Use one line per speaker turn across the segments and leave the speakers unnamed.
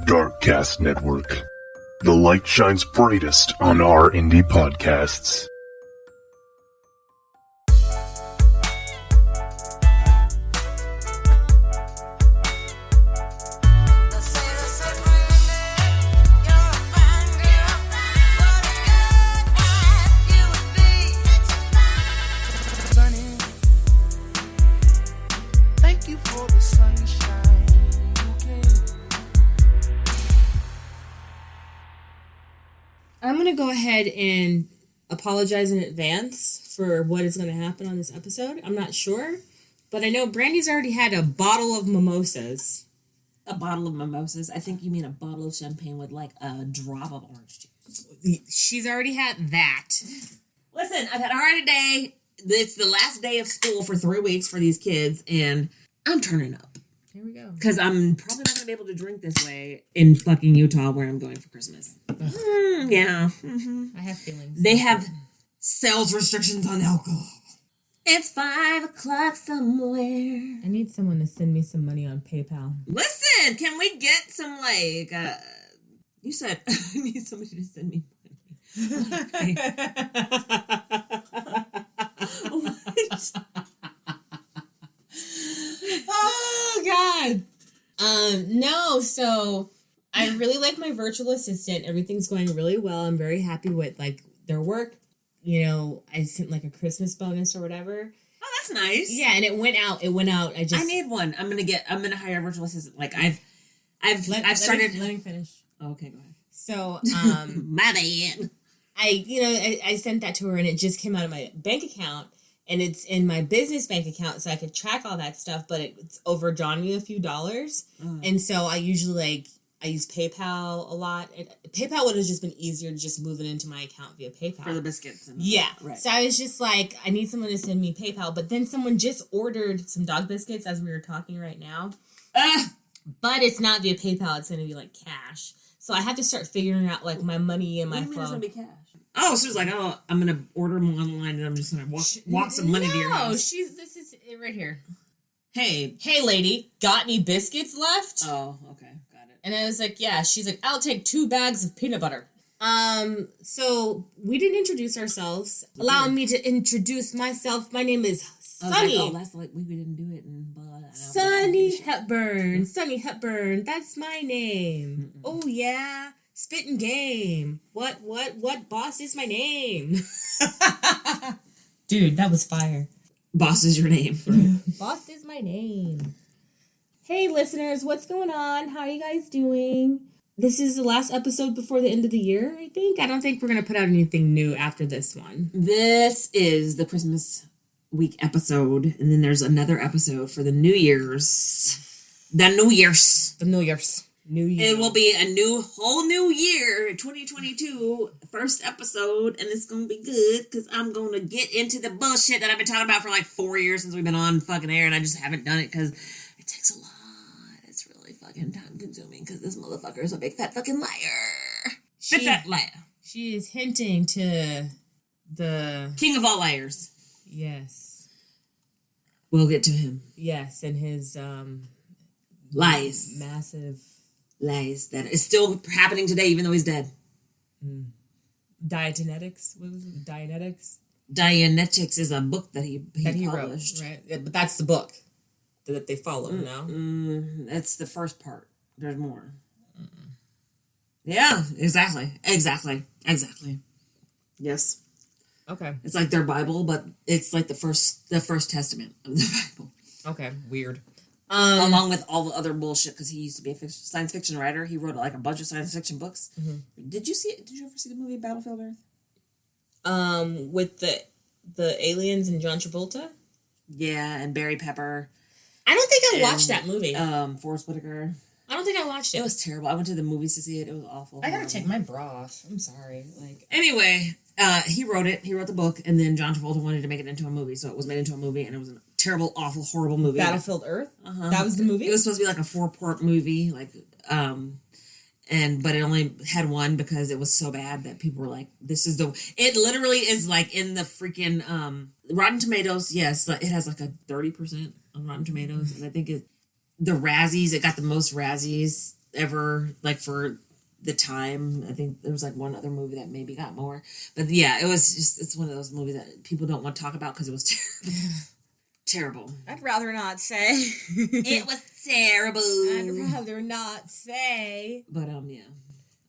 Darkcast Network. The light shines brightest on our indie podcasts.
I'm going to go ahead and apologize in advance for what is going to happen on this episode. I'm not sure, but I know Brandy's already had a bottle of mimosas.
A bottle of mimosas? I think you mean a bottle of champagne with like a drop of orange juice.
She's already had that.
Listen, I've had a hard day. It's the last day of school for 3 weeks for these kids, and I'm turning up.
Here we go.
Because I'm probably not going to be able to drink this way in fucking Utah where I'm going for Christmas. Yeah. Mm-hmm.
I have feelings.
They have sales restrictions on alcohol. It's 5 o'clock somewhere.
I need someone to send me some money on PayPal.
Listen, can we get some, like, you said, I need somebody to send me money. What?
Oh, God. No, so I really like my virtual assistant. Everything's going really well. I'm very happy with, like, their work. You know, I sent, like, a Christmas bonus or whatever.
Oh, that's nice.
Yeah, and it went out. I
need one. I'm gonna hire a virtual assistant. Like, I've started.
Let me finish.
Oh, okay, go ahead.
So,
my bad.
I sent that to her, and it just came out of my bank account. And it's in my business bank account, so I could track all that stuff, but it's overdrawn me a few dollars. And so I usually, I use PayPal a lot. PayPal would have just been easier to just move it into my account via PayPal.
For the biscuits.
Yeah.
Right.
So I was just like, I need someone to send me PayPal. But then someone just ordered some dog biscuits as we were talking right now. But it's not via PayPal. It's going to be like cash. So I have to start figuring out like my money and my phone.
It's going to be cash? Oh, so she's like, oh, I'm going to order them online and I'm just going to walk some money to your house.
No, this is it right here.
Hey,
lady, got any biscuits left?
Oh, okay, got it.
And I was like, yeah. She's like, I'll take 2 bags of peanut butter. So we didn't introduce ourselves. Allow me to introduce myself. My name is Sunny.
Last week we didn't do it. And
Sunny Hepburn. Sunny Hepburn. That's my name. Mm-mm. Oh, yeah. Spittin' game. What boss is my name? Dude, that was fire.
Boss is your name.
Boss is my name. Hey, listeners, what's going on? How are you guys doing? This is the last episode before the end of the year, I think. I don't think we're going to put out anything new after this one.
This is the Christmas week episode, and then there's another episode for the New Year's. The New Year's.
New Year.
It will be a whole new year, 2022, first episode, and it's going to be good because I'm going to get into the bullshit that I've been talking about for like 4 years since we've been on fucking air, and I just haven't done it because it takes a lot. It's really fucking time consuming because this motherfucker is a big fat fucking liar. Big fat liar.
She is hinting to the
king of all liars.
Yes.
We'll get to him.
Yes, and his
lies.
Massive
lies that is still happening today, even though he's dead.
Dianetics? What was it? Dianetics?
Dianetics is a book that he published.
Wrote, right? Yeah, but that's the book that they follow, no?
That's the first part. There's more. Yeah, exactly. Yes.
Okay.
It's like their Bible, but it's like the first testament of the Bible.
Okay, weird.
Along with all the other bullshit, because he used to be a science fiction writer. He wrote like a bunch of science fiction books. Mm-hmm. Did you ever see the movie Battlefield Earth?
With the aliens and John Travolta?
Yeah, and Barry Pepper.
I don't think I watched that movie.
Forrest Whitaker.
I don't think I watched it.
It was terrible. I went to the movies to see it. It was awful.
I gotta take my bra off. I'm sorry.
Anyway, he wrote it. He wrote the book, and then John Travolta wanted to make it into a movie, so it was made into a movie, and it was a terrible, awful, horrible movie.
Battlefield Earth? Uh-huh. That was the movie?
It was supposed to be like a 4-part movie, but it only had one because it was so bad that people were like, it literally is like in the freaking, Rotten Tomatoes, yes, it has like a 30% on Rotten Tomatoes, and I think the Razzies, it got the most Razzies ever, like, for the time. I think there was like one other movie that maybe got more. But yeah, it's one of those movies that people don't want to talk about because it was terrible.
I'd rather not say.
It was terrible.
I'd rather not say.
But yeah.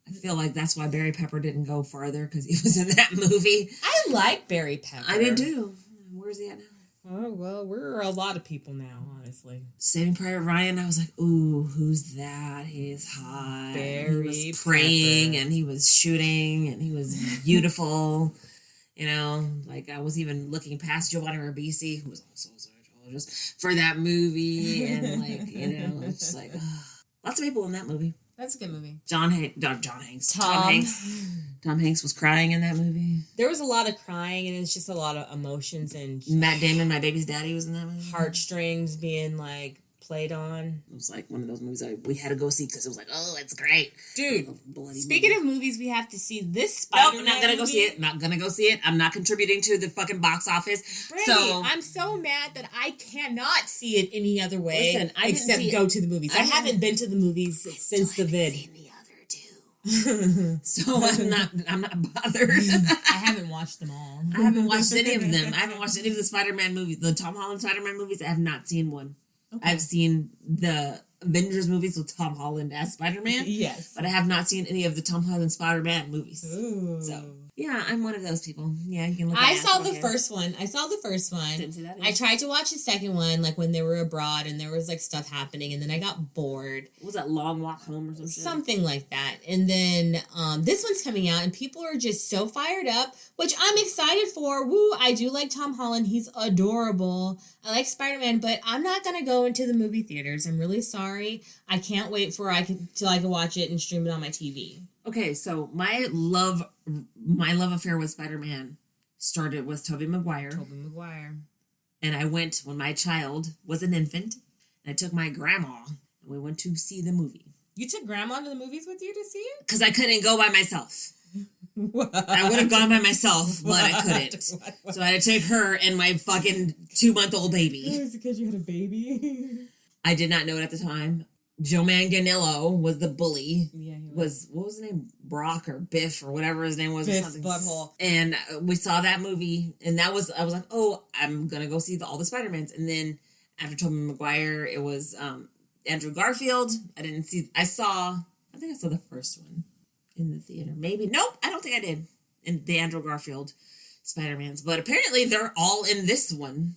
I feel like that's why Barry Pepper didn't go farther, because he was in that movie.
I like Barry Pepper.
I did too. Where's he at now?
Oh, well, we're a lot of people now, honestly.
Saving Private Ryan, I was like, ooh, who's that? He is hot.
Barry
He was praying,
Pepper.
and he was shooting, and he was beautiful. You know, like, I was even looking past Giovanni Ribisi, who was also a Scientologist, for that movie, and, like, you know, it's just like, lots of people in that movie.
That's a good movie.
Tom Hanks was crying in that movie.
There was a lot of crying, and it's just a lot of emotions and
Matt Damon, my baby's daddy, was in that movie.
heartstrings being like played on.
It was like one of those movies we had to go see because it was like, oh, it's great.
Dude,
Bloody
speaking
movie.
of movies, we have to see this
Nope,
Spider-Man
I'm not gonna go
movie.
see it. Not gonna go see it. I'm not contributing to the fucking box office.
Brandy,
So
I'm so mad that I cannot see it any other way
Listen, I didn't
except
see it.
go to the movies. I haven't been to the movies since the vid.
Seen the other two. So I'm not bothered.
I haven't watched them all.
I haven't watched any of them. I haven't watched any of the Spider-Man movies. The Tom Holland Spider-Man movies, I have not seen one.
Okay.
I've seen the Avengers movies with Tom Holland as Spider-Man.
Yes.
But I have not seen any of the Tom Holland Spider-Man movies.
Ooh.
So, yeah, I'm one of those people. Yeah, you can look at
I
it.
saw the first one.
Didn't see that
I tried to watch the second one, like when they were abroad and there was like stuff happening, and then I got bored.
What was that, Long Walk Home or some shit?
Something like that. And then this one's coming out, and people are just so fired up, which I'm excited for. Woo! I do like Tom Holland. He's adorable. I like Spider-Man, but I'm not gonna go into the movie theaters. I'm really sorry. I can't wait till I can watch it and stream it on my TV.
Okay, so my love affair with Spider-Man started with Tobey Maguire.
Tobey Maguire.
And I went when my child was an infant, and I took my grandma, and we went to see the movie.
You took Grandma to the movies with you to see it?
Because I couldn't go by myself.
What?
I would have gone by myself, but I couldn't.
What?
So I had to take her and my fucking 2-month-old baby.
Is it because you had a baby?
I did not know it at the time. Joe Manganiello was the bully.
Yeah, he
What was his name? Brock or Biff or whatever his name was.
Biff
or something.
Butthole.
And we saw that movie, and I was like, oh, I'm gonna go see all the Spider-Mans. And then after Tobey Maguire, it was Andrew Garfield. I think I saw the first one in the theater. Maybe. Nope, I don't think I did. In the Andrew Garfield Spider-Mans. But apparently they're all in this one.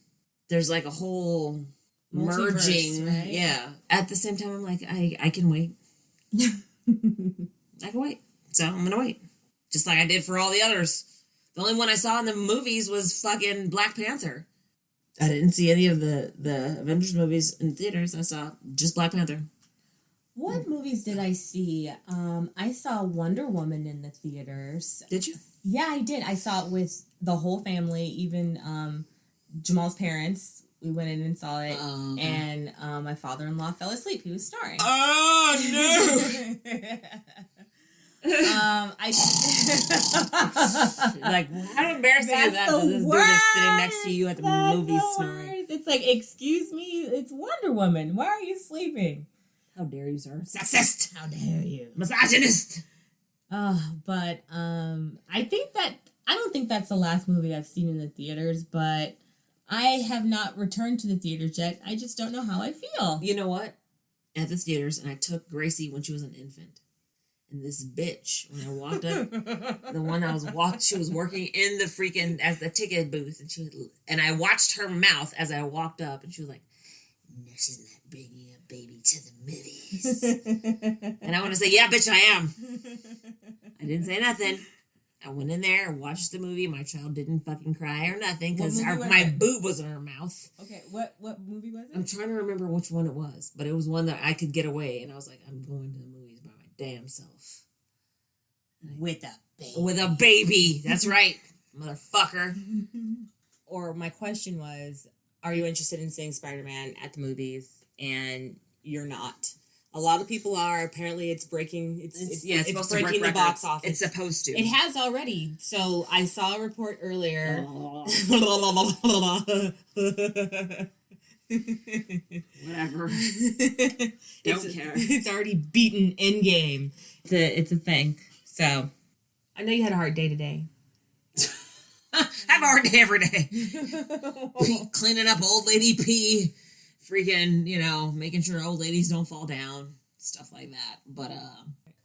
There's like a whole merging.
Right?
Yeah. At the same time, I'm like, I can wait. I can wait. So I'm gonna wait. Just like I did for all the others. The only one I saw in the movies was fucking Black Panther. I didn't see any of the Avengers movies in theaters. I saw just Black Panther.
What movies did I see? I saw Wonder Woman in the theaters.
Did you?
Yeah, I did. I saw it with the whole family, even Jamal's parents. We went in and saw it,
Okay.
and my father-in-law fell asleep. He was snoring.
Oh
I
Like, how embarrassing is that? This dude is sitting next to you at the movie snoring.
It's like, excuse me, it's Wonder Woman. Why are you sleeping?
How dare you, sir? Sexist!
How dare you?
Misogynist!
But I don't think that's the last movie I've seen in the theaters, but I have not returned to the theaters yet. I just don't know how I feel.
You know what? At the theaters, and I took Gracie when she was an infant. And this bitch, when I walked up, the one I was she was working in the freaking, as the ticket booth, and I watched her mouth as I walked up, and she was like, no, she's not bringing a baby to the movies. And I want to say, yeah, bitch, I am. I didn't say nothing. I went in there and watched the movie. My child didn't fucking cry or nothing because my boob was in her mouth.
Okay, what movie was it?
I'm trying to remember which one it was, but it was one that I could get away, and I was like, I'm going to the movies by my damn self.
With a baby.
With a baby. That's right, motherfucker.
Or my question was, are you interested in seeing Spider-Man at the movies? And you're not. A lot of people are. Apparently, it's breaking. It's
supposed
breaking
to break
the box office.
It's supposed to.
It has already. So I saw a report earlier.
Whatever. Don't care.
It's already beaten in game. It's a thing. So, I know you had a hard day today.
I have a hard day every day. Cleaning up old lady pee. Freaking, making sure old ladies don't fall down. Stuff like that. But,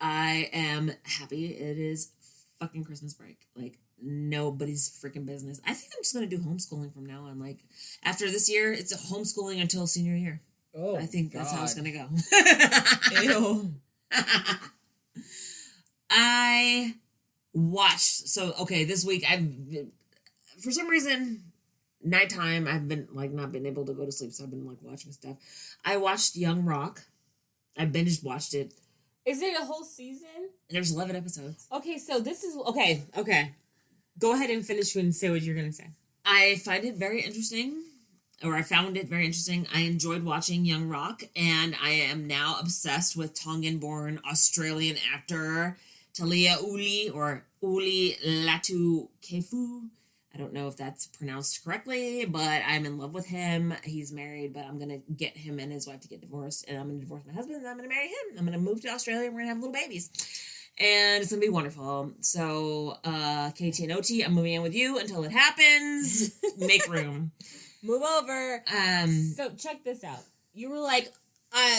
I am happy it is fucking Christmas break. Like, nobody's freaking business. I think I'm just going to do homeschooling from now on. Like, after this year, it's a homeschooling until senior year.
Oh,
I think that's how it's going to go.
Ew.
I watched, this week, for some reason, nighttime, I've been, not been able to go to sleep, so I've been, watching stuff. I watched Young Rock. I binged watched it.
Is it a whole season?
There's 11 episodes.
Okay, so this is... Okay. Go ahead and finish and say what you're going to say.
I find it very interesting, or I found it very interesting. I enjoyed watching Young Rock, and I am now obsessed with Tongan-born Australian actor Talia Uli, or Uli Latu Kefu. I don't know if that's pronounced correctly, but I'm in love with him. He's married, but I'm going to get him and his wife to get divorced, and I'm going to divorce my husband, and I'm going to marry him. I'm going to move to Australia, and we're going to have little babies. And it's going to be wonderful. So, KT and OT, I'm moving in with you until it happens. Make room.
Move over. So, check this out. You were like,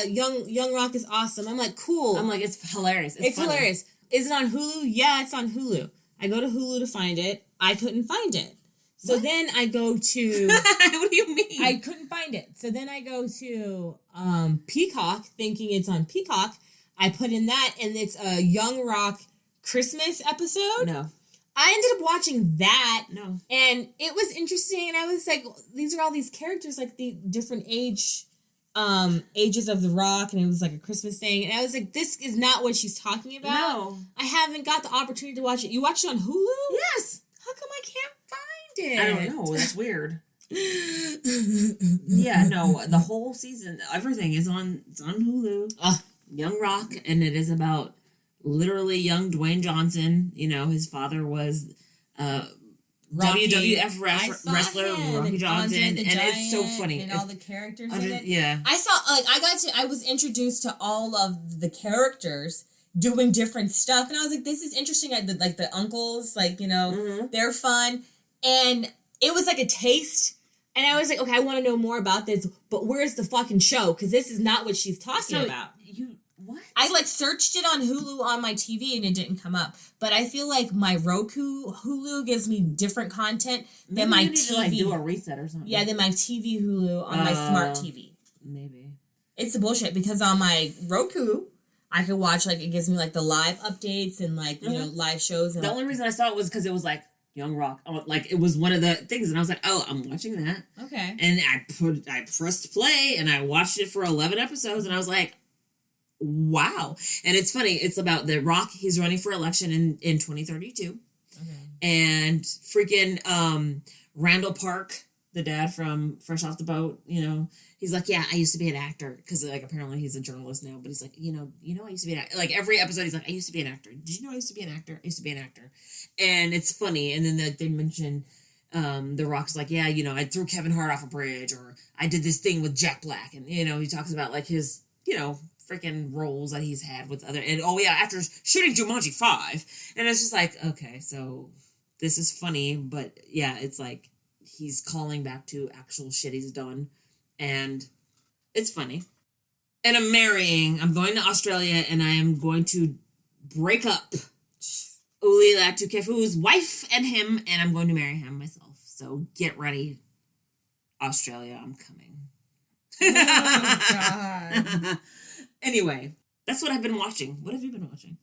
Young Rock is awesome. I'm like, cool.
I'm like, it's hilarious. It's funny.
Hilarious. Is it on Hulu? Yeah, it's on Hulu. I go to Hulu to find it. I couldn't find it. So then I go to...
What do you mean?
I couldn't find it. So then I go to Peacock, thinking it's on Peacock. I put in that, and it's a Young Rock Christmas episode.
No.
I ended up watching that.
No.
And it was interesting, and I was like, these are all these characters, like the different ages of the Rock, and it was like a Christmas thing. And I was like, this is not what she's talking about.
No.
I haven't got the opportunity to watch it. You watched it on Hulu?
Yes.
How come I can't find it?
I don't know. That's weird. Yeah, no. The whole season, everything is on. It's on Hulu. Young Rock, and it is about literally young Dwayne Johnson. His father was WWF wrestler Rocky Johnson, and it's so funny.
And all the characters in it.
Yeah.
I was introduced to all of the characters doing different stuff, and I was like, this is interesting. The uncles, they're fun, and it was like a taste, and I was like, okay, I want to know more about this, but where's the fucking show? Because this is not what she's talking about.
What?
I searched it on Hulu on my TV and it didn't come up, but I feel like my Roku Hulu gives me different content than my TV.
To, do a reset or something.
Yeah, than my TV Hulu on my smart TV.
Maybe
it's the bullshit, because on my Roku I could watch it gives me the live updates and live shows. And
the only reason I saw it was because it was Young Rock. It was one of the things, and I was like, oh, I'm watching that.
Okay.
And I pressed play and I watched it for 11 episodes, and I was like, wow. And it's funny, it's about the Rock. He's running for election in 2032. Okay. And freaking Randall Park, the dad from Fresh Off the Boat, he's like, yeah, I used to be an actor, because apparently he's a journalist now, but he's like, I used to be an actor. Every episode he's like, I used to be an actor. Did you know I used to be an actor? I used to be an actor. And it's funny. And then they mention the Rock's like, yeah, I threw Kevin Hart off a bridge, or I did this thing with Jack Black, and he talks about his freaking roles that he's had with other, and after shooting Jumanji 5, and it's just okay, so this is funny, but yeah, it's he's calling back to actual shit he's done, and it's funny. And I'm going to Australia, and I am going to break up Uli Latu Kefu's wife and him, and I'm going to marry him myself, so get ready, Australia, I'm coming.
Oh, God.
Anyway, that's what I've been watching. What have you been watching?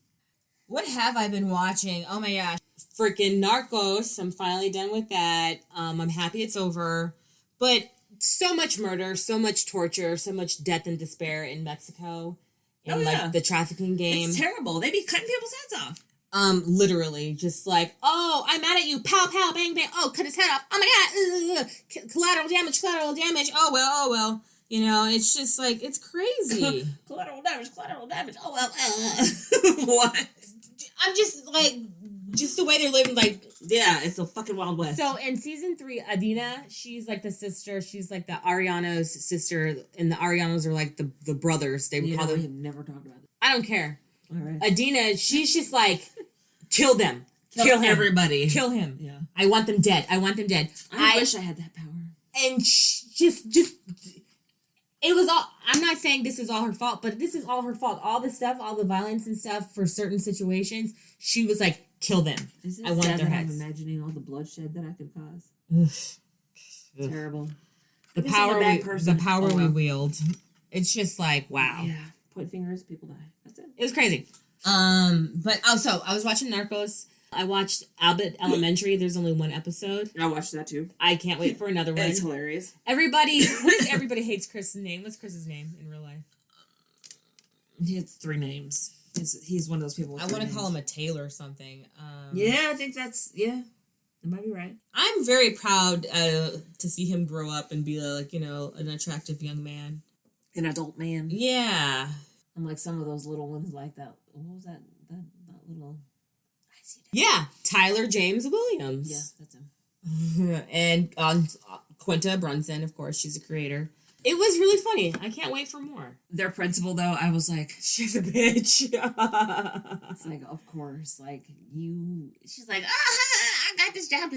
What have I been watching? Oh my gosh. Freaking Narcos. I'm finally done with that. I'm happy it's over. But so much murder, so much torture, so much death and despair in Mexico. And the trafficking game.
It's terrible. They be cutting people's heads off.
Literally. Just oh, I'm mad at you. Pow, pow, bang, bang. Oh, cut his head off. Oh my God. Collateral damage. Oh well. It's just it's crazy.
Collateral damage. Oh, well. What?
I'm just just the way they're living, like...
Yeah, it's the fucking Wild West.
So, in season 3, Adina, she's like the sister. She's like the Ariana's sister, and the Arianos are like the brothers. They call them...
We've never talked about that.
I don't care.
All right.
Adina, she's just like, kill them. Kill him.
Everybody.
Kill him.
Yeah.
I want them dead. I want them dead.
I wish I had that power.
And just... It was all... I'm not saying this is all her fault, but this is all her fault. All the stuff, all the violence and stuff for certain situations, she was like, kill them. I want their heads.
I'm imagining all the bloodshed that I could cause. Terrible.
The power we wield. It's just like, wow.
Yeah. Point fingers, people die. That's it.
It was crazy. But also, I was watching Narcos. I watched Albert Elementary. There's only one episode.
I watched that too.
I can't wait for another one.
It's hilarious.
Everybody hates Chris's name. What's Chris's name in real life?
He has 3 names. He's one of those people with
I want to call him a Taylor or something.
Yeah, I think that's, that might be right.
I'm very proud to see him grow up and be like, an attractive young man.
An adult man.
Yeah.
Unlike some of those little ones like that. What was that little...
Yeah, Tyler James Williams.
Yeah, that's him.
And Quinta Brunson, of course, she's a creator. It was really funny. I can't wait for more.
Their principal, though, I was like,
she's a bitch.
It's like, of course, like, she's like, I got this job.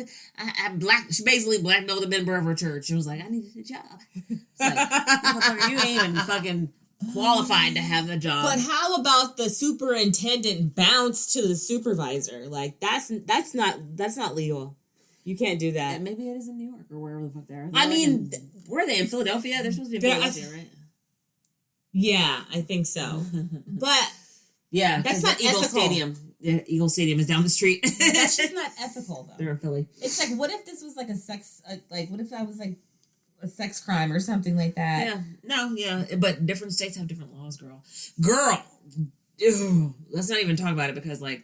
She basically blackmailed a member of her church. She was like, I needed a job. It's like, motherfucker, you ain't even fucking qualified to have the job.
But how about the superintendent bounce to the supervisor? Like, that's not legal. You can't do that.
And maybe it is in New York or wherever the fuck they are. Where are they? In Philadelphia? They're supposed to be in Philadelphia, right?
Yeah, I think so. But
yeah,
that's not
Eagle
ethical.
Stadium. Yeah, Eagle Stadium is down the street.
That's just not ethical, though.
They're in Philly.
It's like, what if this was like what if I was like a sex crime or something like that?
Yeah, no, yeah, but different states have different laws, girl. Ew, let's not even talk about it because like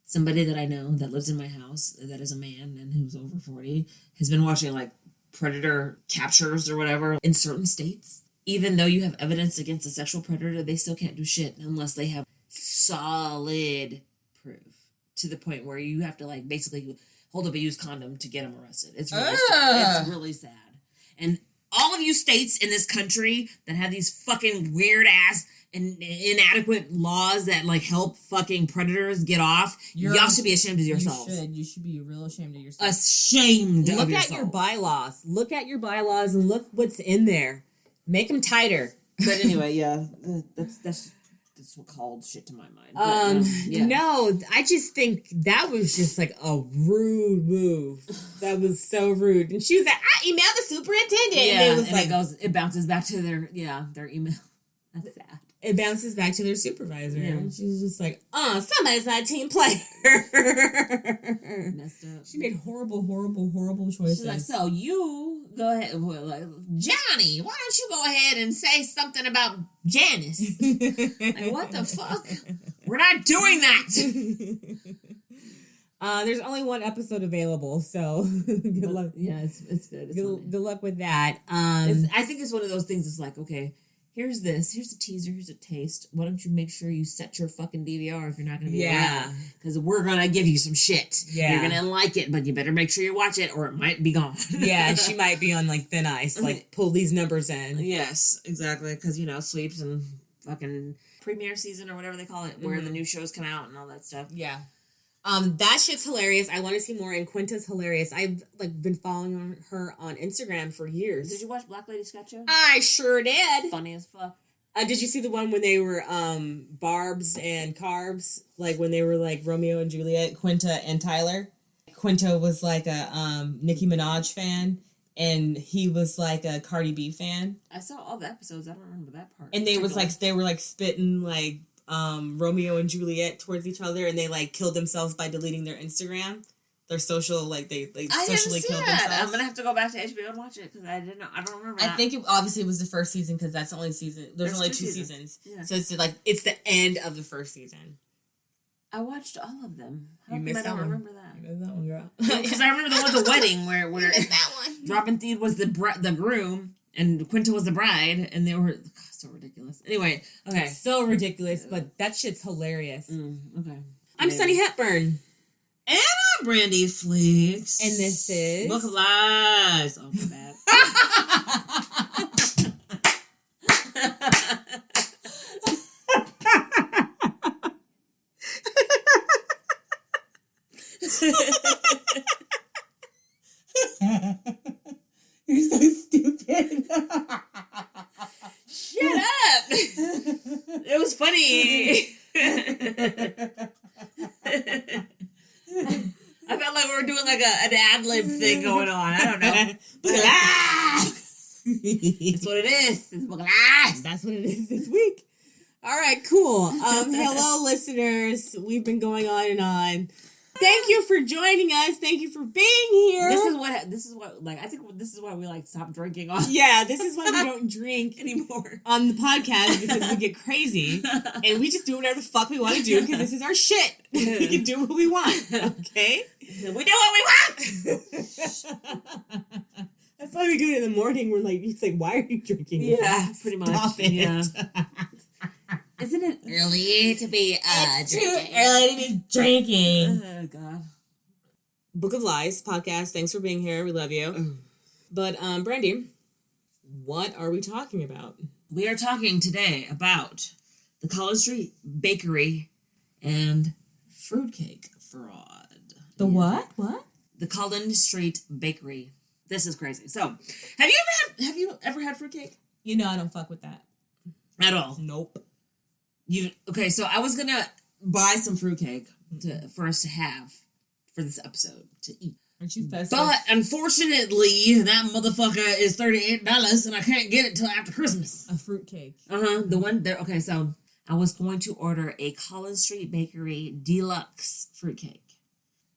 somebody that I know that lives in my house that is a man and who's over 40 has been watching like predator captures or whatever in certain states. Even though you have evidence against a sexual predator, they still can't do shit unless they have solid proof to the point where you have to like basically hold up a used condom to get them arrested. It's really sad. It's really sad. And all of you states in this country that have these fucking weird ass and inadequate laws that like help fucking predators get off, y'all should be ashamed of yourselves.
You should be real ashamed of yourself.
Ashamed of yourself.
Look at your bylaws. Look at your bylaws and look what's in there. Make them tighter.
But anyway, yeah, that's what called shit to my mind. But, yeah.
No, I just think that was just like a rude move. That was so rude. And she was like, I emailed the superintendent.
Yeah,
and it was like,
it bounces back to their email. That's sad.
It bounces back to their supervisor.
Yeah.
And she's just like, somebody's not a team player.
Messed up.
She made horrible choices.
She's like, so you go ahead, like, Johnny, why don't you go ahead and say something about Janice? Like, what the fuck? We're not doing that.
There's only one episode available, so good luck.
Yeah, it's good.
Good luck with that.
I think it's one of those things. It's like, okay, here's a teaser, here's a taste. Why don't you make sure you set your fucking DVR if you're not going to be around? Because we're going to give you some shit. Yeah. You're going to like it, but you better make sure you watch it or it might be gone.
Yeah, she might be on, like, thin ice. Like, pull these numbers in.
Yes, exactly. Because, sleeps and fucking premiere season or whatever they call it, where the new shows come out and all that stuff.
Yeah. That shit's hilarious. I want to see more, and Quinta's hilarious. I've been following her on Instagram for years.
Did you watch Black Lady Sketch Show?
I sure did.
Funny as fuck.
Did you see the one when they were Barbs and Carbs? Like when they were like Romeo and Juliet, Quinta and Tyler. Quinta was like a Nicki Minaj fan, and he was like a Cardi B fan.
I saw all the episodes. I don't remember that part.
And they were spitting like Romeo and Juliet towards each other, and they like killed themselves by deleting their Instagram, their social, like they socially killed themselves.
I'm gonna have to go back to HBO and watch it because I don't remember.
I think it obviously was the first season because that's the only season. There's only 2 seasons. Yeah. So it's the end of the first season.
I watched all of them.
You missed that one.
Remember that?
You missed that one, girl.
Because I remember the one with the wedding where
you missed that one.
Robin Thede was the groom and Quinta was the bride, and they were so ridiculous. Anyway, okay.
So ridiculous, but that shit's hilarious.
Okay.
I'm Sunny Hepburn.
And I'm Brandy Fleeks.
And this is...
Book of Lies. Oh, my bad.
You're so stupid.
Shut up. It was funny. I felt like we were doing like an ad-lib thing going on. I don't know. That's what it is. It's Book of Lies.
That's what it is this week. All right, cool. Hello, listeners. We've been going on and on. Thank you for joining us. Thank you for being here.
This is what like I think this is why we like stop drinking on.
Yeah, this is why we don't drink
anymore
on the podcast, because we get crazy and we just do whatever the fuck we want to do because this is our shit. We can do what we want. Okay?
We do what we want.
That's why we do it in the morning. We're like, it's like, why are you drinking?
Yeah, pretty much.
Stop it.
Yeah. Isn't it early to be
it's
drinking?
too early to be drinking.
Oh, God.
Book of Lies podcast. Thanks for being here. We love you. But, Brandy, what are we talking about?
We are talking today about the Collin Street Bakery and Fruitcake fraud.
The what? What?
The Collin Street Bakery. This is crazy. So, have you ever had fruitcake?
You know I don't fuck with that.
At all?
Nope.
Okay, so I was gonna buy some fruitcake for us to have for this episode to eat.
Aren't you festive?
But unfortunately, that motherfucker is $38 and I can't get it till after Christmas.
A fruitcake.
The one there. Okay, so I was going to order a Collin Street Bakery deluxe fruitcake.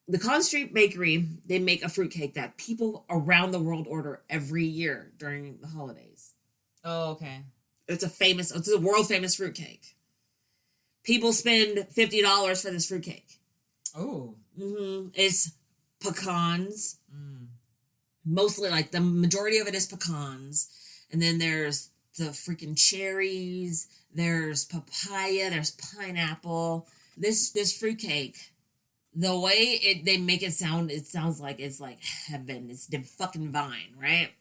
The Collin Street Bakery, they make a fruitcake that people around the world order every year during the holidays.
Oh, okay.
It's a world famous fruitcake. People spend $50 for this fruitcake.
Oh.
Mm-hmm. It's pecans. Mostly, like, the majority of it is pecans. And then there's the freaking cherries. There's papaya. There's pineapple. This fruitcake, the way they make it sounds like it's like heaven. It's the fucking vine, right?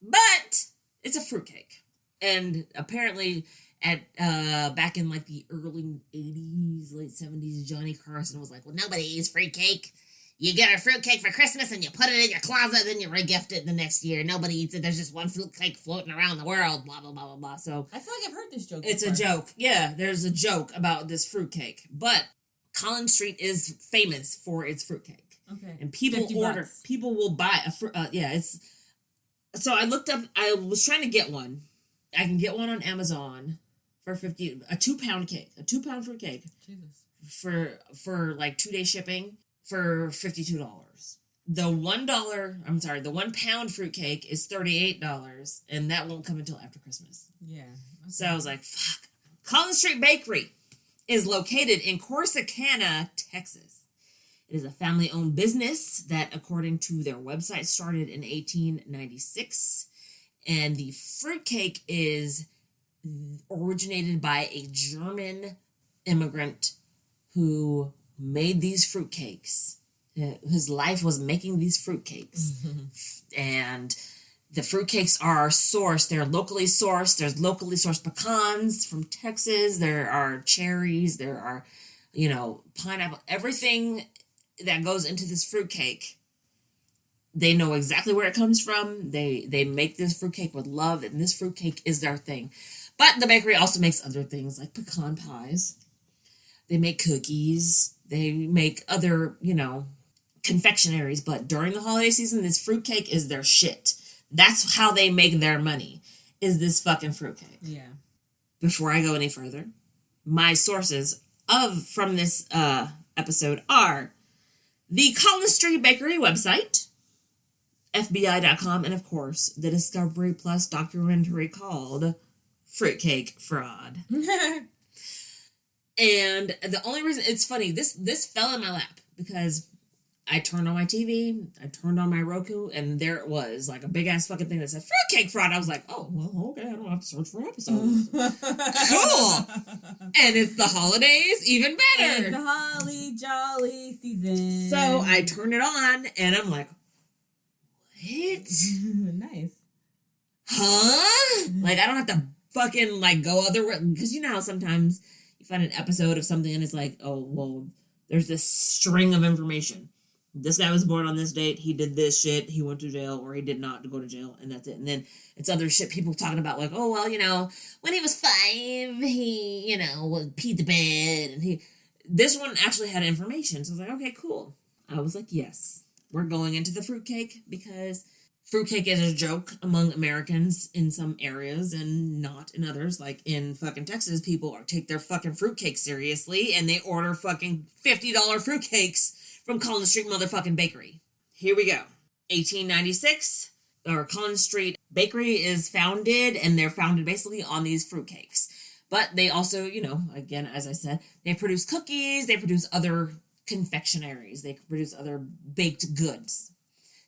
But it's a fruitcake. And apparently back in like the early 80s, late 70s, Johnny Carson was like, well, nobody eats fruitcake. You get a fruitcake for Christmas and you put it in your closet, then you regift it the next year. Nobody eats it. There's just one fruitcake floating around the world, blah, blah, blah, blah, blah. So
I feel like I've heard this joke
it's
before.
a joke. Yeah, there's a joke about this fruitcake. But Collin Street is famous for its fruitcake.
Okay.
And people will buy a fruit. So I looked up, I was trying to get one. I can get one on Amazon for a 2-pound cake, a 2-pound fruit cake.
Jesus.
For like 2-day shipping for $52. The $1 fruit cake is $38, and that won't come until after Christmas.
Yeah. Okay.
So I was like, fuck. Collin Street Bakery is located in Corsicana, Texas. It is a family-owned business that, according to their website, started in 1896. And the fruitcake is originated by a German immigrant who made these fruitcakes. His life was making these fruitcakes. And the fruitcakes are sourced. They're locally sourced. There's locally sourced pecans from Texas. There are cherries. There are, pineapple. Everything that goes into this fruitcake, they know exactly where it comes from. They make this fruitcake with love, and this fruitcake is their thing. But the bakery also makes other things like pecan pies. They make cookies. They make other, confectionaries. But during the holiday season, this fruitcake is their shit. That's how they make their money, is this fucking fruitcake.
Yeah.
Before I go any further, my sources from this episode are the Collin Street Bakery website, FBI.com, and of course, the Discovery Plus documentary called Fruitcake Fraud. And the only reason, it's funny, this fell in my lap because I turned on my TV, I turned on my Roku, and there it was, like a big ass fucking thing that said Fruitcake Fraud. I was like, oh, well, okay, I don't have to search for episodes. Cool! And it's the holidays, even better.
It's the holly jolly season.
So I turned it on, and I'm like, what?
Nice.
Huh? Like, I don't have to fucking, like, go other way. Because you know how sometimes you find an episode of something, and it's like, oh, well, there's this string of information. This guy was born on this date, he did this shit, he went to jail, or he did not go to jail, and that's it. And then it's other shit people talking about, like, oh, well, you know, when he was 5, he, you know, peed the bed, and this one actually had information, so I was like, okay, cool. I was like, yes, we're going into the fruitcake, because fruitcake is a joke among Americans in some areas, and not in others. Like, in fucking Texas, people take their fucking fruitcake seriously, and they order fucking $50 fruitcakes from Collin Street motherfucking Bakery. Here we go. 1896, or Collin Street Bakery is founded, and they're founded basically on these fruitcakes. But they also, you know, again, as I said, they produce cookies, they produce other confectionaries, they produce other baked goods.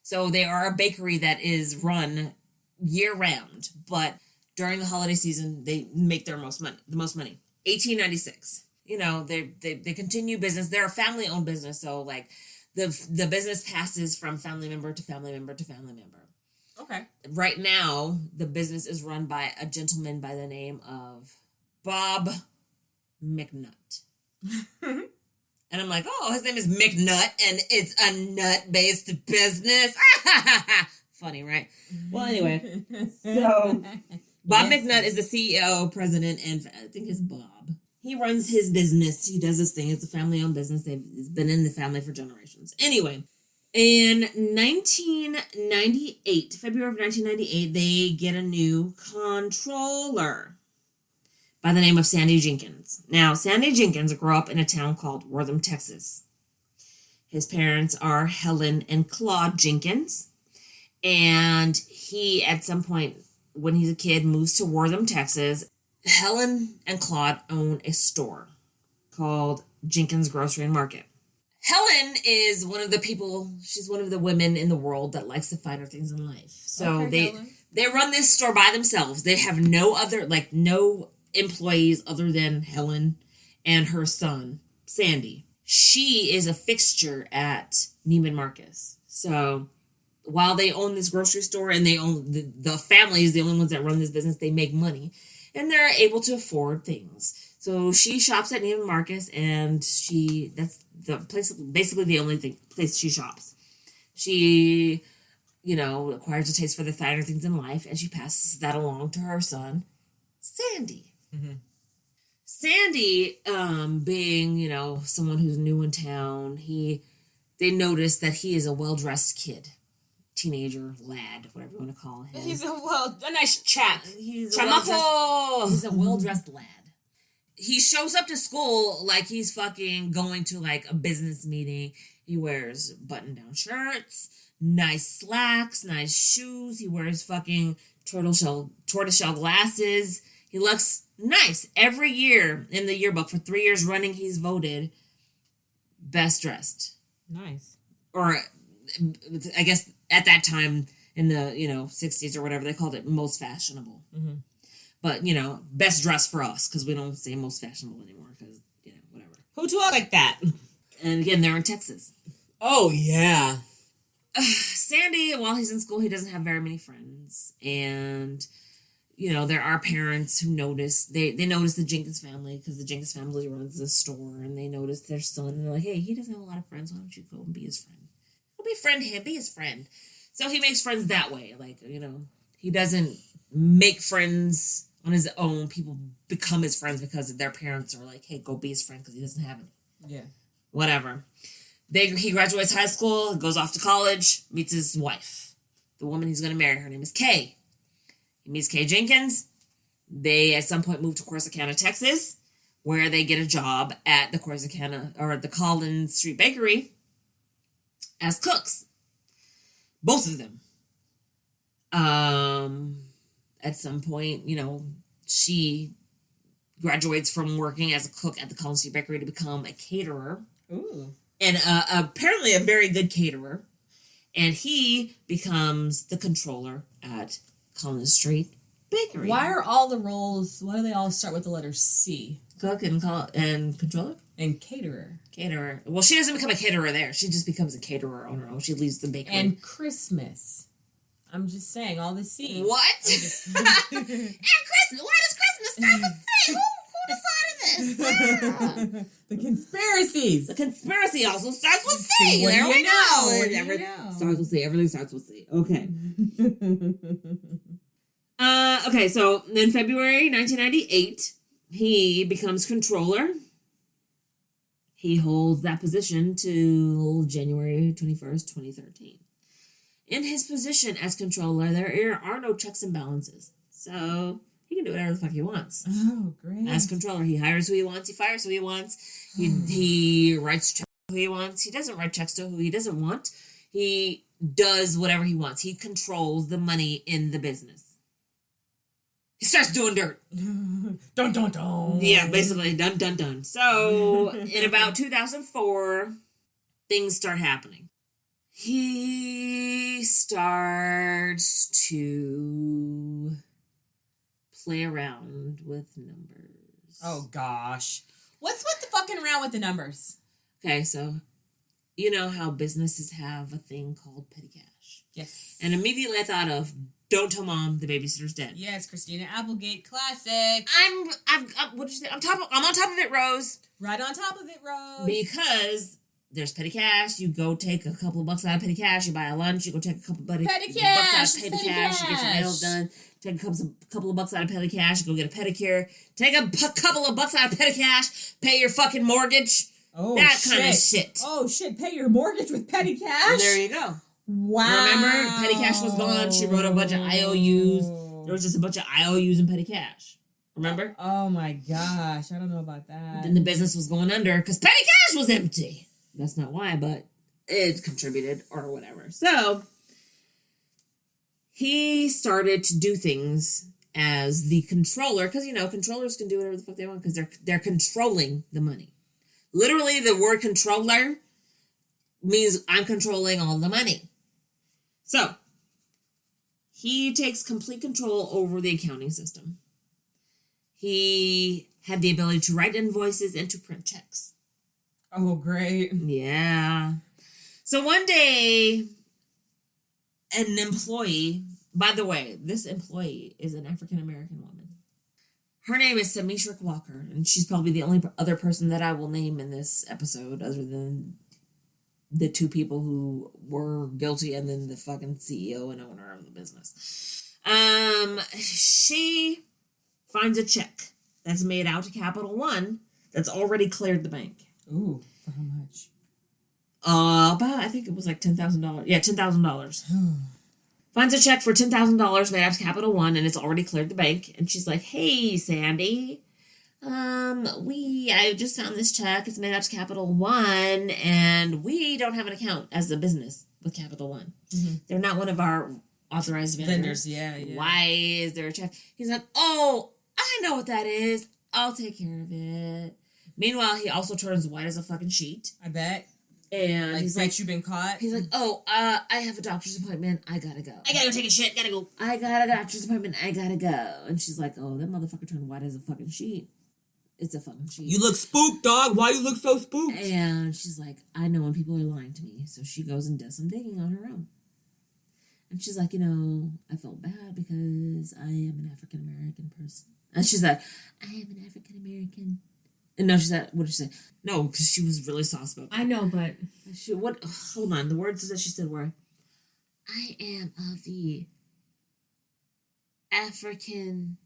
So they are a bakery that is run year round, but during the holiday season, they make the most money. 1896. You know, they continue business. They're a family-owned business, so, like, the business passes from family member to family member to family member.
Okay.
Right now, the business is run by a gentleman by the name of Bob McNutt. And I'm like, oh, his name is McNutt, and it's a nut-based business. Funny, right? Well, anyway, so Bob McNutt is the CEO, president, and I think it's Bob. He runs his business. He does his thing. It's a family-owned business. It's been in the family for generations. Anyway, in 1998, February of 1998, they get a new controller by the name of Sandy Jenkins. Now, Sandy Jenkins grew up in a town called Wortham, Texas. His parents are Helen and Claude Jenkins. And he, at some point, when he's a kid, moves to Wortham, Texas. Helen and Claude own a store called Jenkins Grocery and Market. Helen is one of the people, she's one of the women in the world that likes the finer things in life. So they run this store by themselves. They have no other, like, no employees other than Helen and her son, Sandy. She is a fixture at Neiman Marcus. So while they own this grocery store and they own the family is the only ones that run this business, they make money and they're able to afford things. So she shops at Neiman Marcus, and that's the place, basically the only place she shops. She, you know, acquires a taste for the finer things in life, and she passes that along to her son, Sandy. Mm-hmm. Sandy, being, you know, someone who's new in town, they notice that he is a well-dressed kid. Teenager, lad, whatever you want to call him.
He's a nice chap.
He's a well-dressed lad. He shows up to school like he's fucking going to, like, a business meeting. He wears button-down shirts, nice slacks, nice shoes. He wears fucking tortoiseshell glasses. He looks nice. Every year in the yearbook, for 3 years running, he's voted best dressed.
Nice.
Or, I guess, at that time in the, 60s or whatever, they called it most fashionable. Mm-hmm. But, best dressed for us, because we don't say most fashionable anymore, because, whatever.
Who talks like that?
And again, they're in Texas.
Oh, yeah.
Sandy, while he's in school, he doesn't have very many friends. And, there are parents who notice, they notice the Jenkins family, because the Jenkins family runs the store, and they notice their son, and they're like, hey, he doesn't have a lot of friends, why don't you go and be his friend? Go befriend him, be his friend. So he makes friends that way. Like, he doesn't make friends on his own. People become his friends because their parents are like, hey, go be his friend because he doesn't have any.
Yeah.
Whatever. He graduates high school, goes off to college, meets his wife. The woman he's going to marry, her name is Kay. He meets Kay Jenkins. They, at some point, move to Corsicana, Texas, where they get a job at the the Collin Street Bakery as cooks. Both of them. At some point, she graduates from working as a cook at the Collin Street Bakery to become a caterer.
Ooh.
and apparently a very good caterer. And he becomes the controller at Collin Street Bakery.
Why are all the roles, why do they all start with the letter C?
Cook and controller?
And caterer.
Caterer. Well, she doesn't become a caterer there. She just becomes a caterer on her own. She leaves the bakery.
And Christmas. I'm just saying, all the C's.
What? And Christmas. Why does Christmas start with C? Who decided this?
The conspiracies.
The conspiracy also starts with C.
See,
There we go.
Everything
Starts with C. Everything starts with C. Okay. Okay, so in February 1998, he becomes controller. He holds that position till January 21st, 2013. In his position as controller, there are no checks and balances. So he can do whatever the fuck he wants.
Oh, great.
As controller, he hires who he wants, he fires who he wants, he writes checks to who he wants, he doesn't write checks to who he doesn't want. He does whatever he wants. He controls the money in the business. He starts doing dirt.
Dun, dun, dun.
Yeah, basically, dun, dun, dun. So, in about 2004, things start happening. He starts to play around with numbers.
Oh, gosh. What's with the fucking around with the numbers?
Okay, so, you know how businesses have a thing called petty cash.
Yes.
And immediately I thought of, don't tell mom the babysitter's dead.
Yes, Christina Applegate, classic.
What did you say? I'm on top of it, Rose.
Right on top of it, Rose.
Because there's petty cash. You go take a couple of bucks out of petty cash. You buy a lunch. You go take a couple of bucks out of petty cash. You get your nails done. Take a couple of bucks out of petty cash. You go get a pedicure. Take a couple of bucks out of petty cash. Pay your fucking mortgage.
Oh,
that kind of shit.
Oh, shit. Pay your mortgage with petty cash?
There you go.
Wow.
Remember? Petty cash was gone. She wrote a bunch of IOUs. There was just a bunch of IOUs in petty cash. Remember?
Oh my gosh. I don't know about that.
Then the business was going under because petty cash was empty. That's not why, but it contributed or whatever. So, he started to do things as the controller because, you know, controllers can do whatever the fuck they want because they're controlling the money. Literally, the word controller means I'm controlling all the money. So, he takes complete control over the accounting system. He had the ability to write invoices and to print checks.
Oh, great.
Yeah. So one day, an employee, by the way, this employee is an African-American woman. Her name is Samishrik Walker, and she's probably the only other person that I will name in this episode other than the two people who were guilty and then the fucking CEO and owner of the business. She finds a check that's made out to Capital One that's already cleared the bank.
Ooh, for how much?
About, I think it was like $10,000. Yeah, $10,000. Finds a check for $10,000 made out to Capital One and it's already cleared the bank. And she's like, hey, Sandy, I just found this check. It's made out to Capital One, and we don't have an account as a business with Capital One. Mm-hmm. They're not one of our authorized vendors.
Yeah.
Why is there a check? He's like, oh, I know what that is. I'll take care of it. Meanwhile, he also turns white as a fucking sheet.
I bet.
And
he's like, you've been caught?
He's like, oh, I have a doctor's appointment. I gotta go. I gotta go take a shit. Gotta go. I got a doctor's appointment. I gotta go. And she's like, oh, that motherfucker turned white as a fucking sheet. It's a fucking sheet.
You look spooked, dog. Why you look so spooked?
And she's like, I know when people are lying to me. So she goes and does some digging on her own. And she's like, you know, I felt bad because I am an African-American person. And she's like, I am an African-American. And no, she said, what did she say? No, because she was really sauce about that.
I know, but...
Hold on. The words that she said were, I am of the African...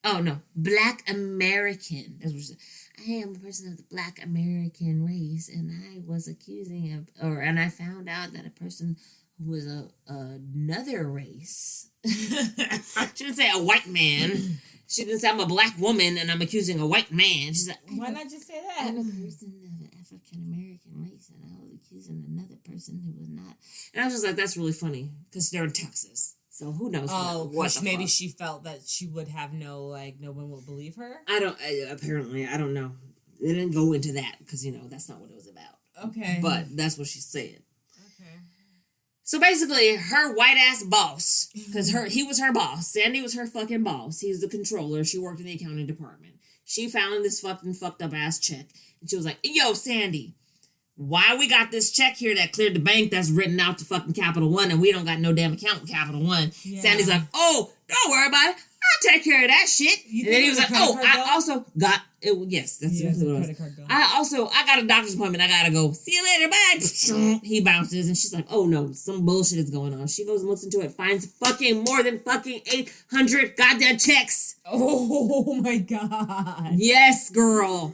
Oh, no. Black American. That's what she said. I am a person of the Black American race, and I was and I found out that a person who was another race... She didn't say a white man. She didn't say I'm a black woman and I'm accusing a white man. She's like,
why not just say that?
I'm a person of the African-American race and I was accusing another person who was not. And I was just like, that's really funny because they're in Texas. So who knows?
Oh, maybe she felt that she would have no one will believe her?
Apparently, I don't know. They didn't go into that because, you know, that's not what it was about.
Okay.
But that's what she said.
Okay.
So basically, her white-ass boss, because he was her boss. Sandy was her fucking boss. He was the controller. She worked in the accounting department. She found this fucking fucked up-ass check. And she was like, yo, Sandy, why we got this check here that cleared the bank that's written out to fucking Capital One and we don't got no damn account with Capital One? Yeah. Sandy's like, oh, don't worry about it. I'll take care of that shit. And then he was like, oh, I also got it. Yes, that's what it was. I got a doctor's appointment. I gotta go. See you later. Bye. He bounces and she's like, oh no, some bullshit is going on. She goes and looks into it, finds fucking more than fucking 800 goddamn checks.
Oh my God.
Yes, girl.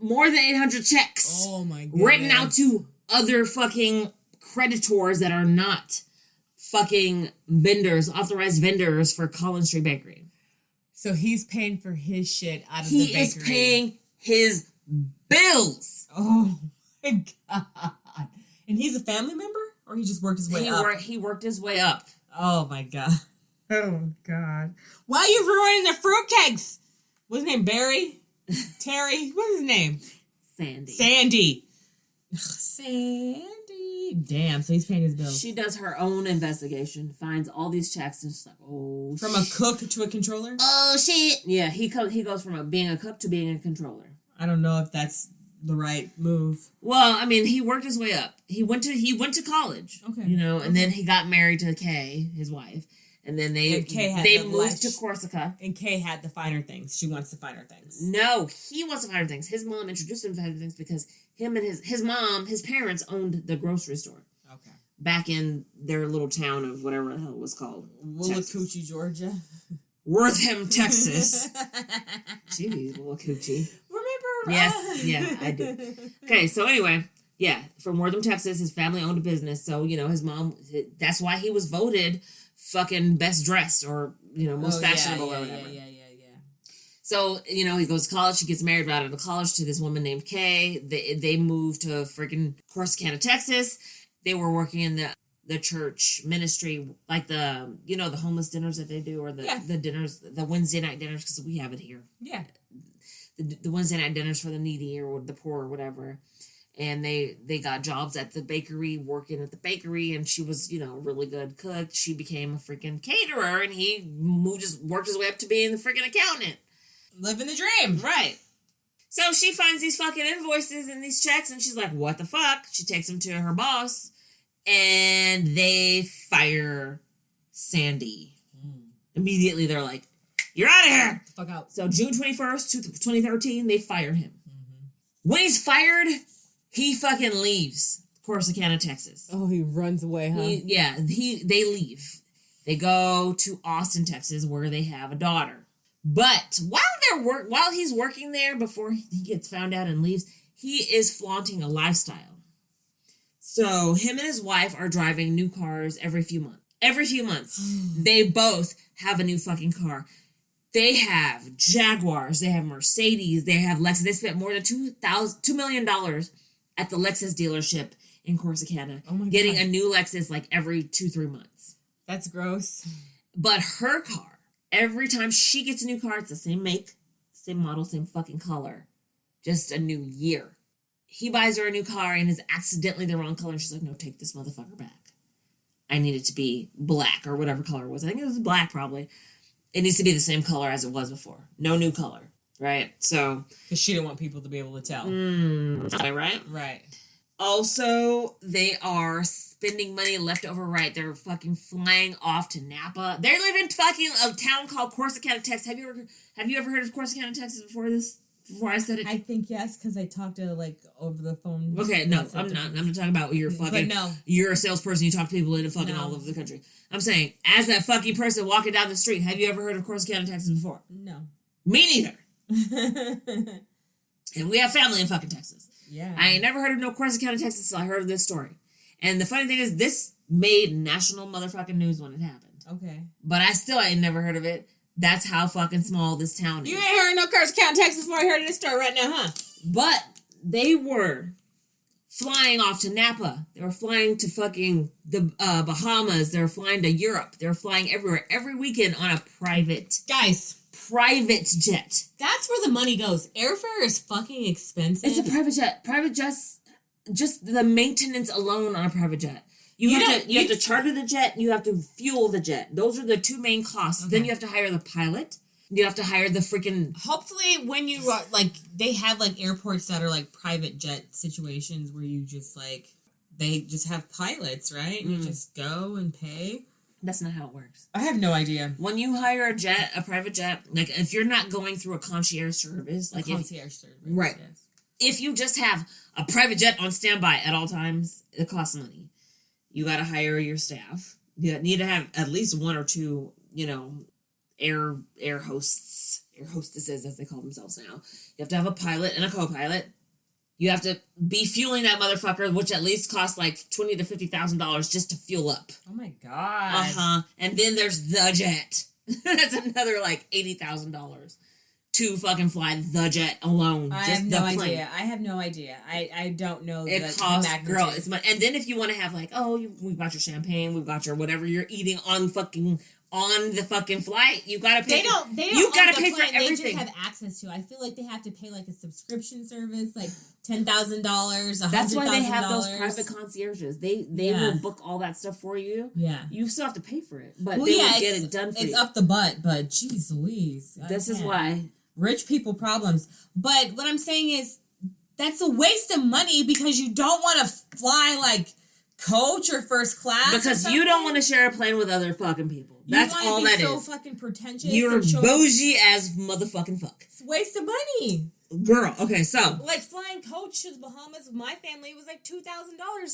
More than 800 checks.
Oh my God.
Written out to other fucking creditors that are not fucking vendors, authorized vendors for Collin Street Bakery.
So he's paying for his shit out of the bakery. He is
paying his bills.
Oh my God. And he's a family member? Or he just worked his way up?
He worked his way up.
Oh my God. Oh God. Why are you ruining the fruitcakes? What's his name? Barry? Terry? What's his name? Sandy. Sandy. Damn, so he's paying his bills.
She does her own investigation, finds all these checks, and she's like, oh,
from a cook to a controller?
Oh, shit. Yeah, he goes from being a cook to being a controller.
I don't know if that's the right move.
Well, I mean, he worked his way up. He went to college. Okay. You know, and then he got married to Kay, his wife. And then they moved to Corsica.
And Kay had the finer things. She wants the finer things.
No, he wants the finer things. His mom introduced him to finer things because him and his parents owned the grocery store. Okay. Back in their little town of whatever the hell it was called.
Willacoochee, Georgia.
Wortham, Texas. Jeez, Willacoochee.
Remember?
Yes, yeah, I do. Okay, so anyway, yeah, from Wortham, Texas, his family owned a business. So, you know, his mom, that's why he was voted fucking best dressed or, you know, most fashionable or whatever. Yeah. So, you know, he goes to college. He gets married right out of college to this woman named Kay. They moved to freaking Corsicana, Texas. They were working in the church ministry, like the, you know, the homeless dinners that they do, or the dinners, the Wednesday night dinners, because we have it here. Yeah. The Wednesday night dinners for the needy or the poor or whatever. And they got jobs at the bakery, working at the bakery, and she was, you know, a really good cook. She became a freaking caterer, and he worked his way up to being the freaking accountant.
Living the dream.
Right. So she finds these fucking invoices and these checks, and she's like, what the fuck? She takes them to her boss, and they fire Sandy. Immediately, they're like, you're out of here.
Fuck out.
So June 21st, 2013, they fired him. When he's fired, he fucking leaves Corsicana, Texas.
Oh, he runs away, huh?
They leave. They go to Austin, Texas, where they have a daughter. But while he's working there, before he gets found out and leaves, he is flaunting a lifestyle. So him and his wife are driving new cars every few months. They both have a new fucking car. They have Jaguars. They have Mercedes. They have Lexus. They spent more than $2 million at the Lexus dealership in Corsicana, getting a new Lexus like every 2-3 months.
That's gross.
But her car, every time she gets a new car, it's the same make, same model, same fucking color. Just a new year. He buys her a new car and is accidentally the wrong color. And she's like, no, take this motherfucker back. I need it to be black or whatever color it was. I think it was black probably. It needs to be the same color as it was before. No new color. Right? So.
Because she didn't want people to be able to tell.
Right? Right. Also, they are spending money left over right. They're fucking flying off to Napa. They live in fucking a town called Corsicana, Texas. Have you ever heard of Corsicana, Texas before I said it?
I think yes, because I talked to over the phone.
Okay, no, I'm not. I'm not talking about you're fucking. But no. You're a salesperson. You talk to people in fucking all over the country. I'm saying, as that fucking person walking down the street, have you ever heard of Corsicana, Texas before?
No.
Me neither. And we have family in fucking Texas. Yeah. I ain't never heard of no Corsicana, Texas until I heard of this story. And the funny thing is, this made national motherfucking news when it happened. Okay. But I ain't never heard of it. That's how fucking small this town is.
You ain't heard no Corsicana, Texas before I heard of this story right now, huh?
But they were flying off to Napa. They were flying to fucking the Bahamas. They were flying to Europe. They were flying everywhere. Every weekend on a private jet.
That's where the money goes. Airfare is fucking expensive.
It's a private jet. Private jets just the maintenance alone on a private jet. You have to charter the jet and you have to fuel the jet. Those are the two main costs. Okay. Then you have to hire the pilot. You have to hire the freaking...
Hopefully when you, like, they have, like, airports that are, like, private jet situations where you just, like, they just have pilots, right? And you just go and pay.
That's not how it works.
I have no idea.
When you hire a private jet, like, if you're not going through a concierge service... like
concierge service,
right. Yes. If you just have a private jet on standby at all times, it costs money. You got to hire your staff. You need to have at least one or two, air hostesses, as they call themselves now. You have to have a pilot and a co-pilot. You have to be fueling that motherfucker, which at least costs like $20,000 to $50,000 just to fuel up.
Oh my god!
And then there's the jet. That's another like $80,000 to fucking fly the jet alone.
I have no idea. I don't know.
It costs, girl. It's money. And then if you want to have like, we've got your champagne, we've got your whatever you're eating on the fucking flight, you gotta pay.
They don't.
You gotta pay for everything.
They just have access to. I feel like they have to pay like a subscription service, like $10,000, $100,000.
That's why they have those private concierges. They will book all that stuff for you.
Yeah,
you still have to pay for it, but they will get it done for you.
It's up the butt, but geez Louise,
this is why
rich people problems. But what I'm saying is that's a waste of money because you don't want to fly like coach or first class
because you don't want to share a plane with other fucking people. That's all that is.
You want to be so fucking pretentious.
You're bougie as motherfucking fuck.
It's a waste of money.
Girl, okay, so.
Like flying coach to the Bahamas with my family was like $2,000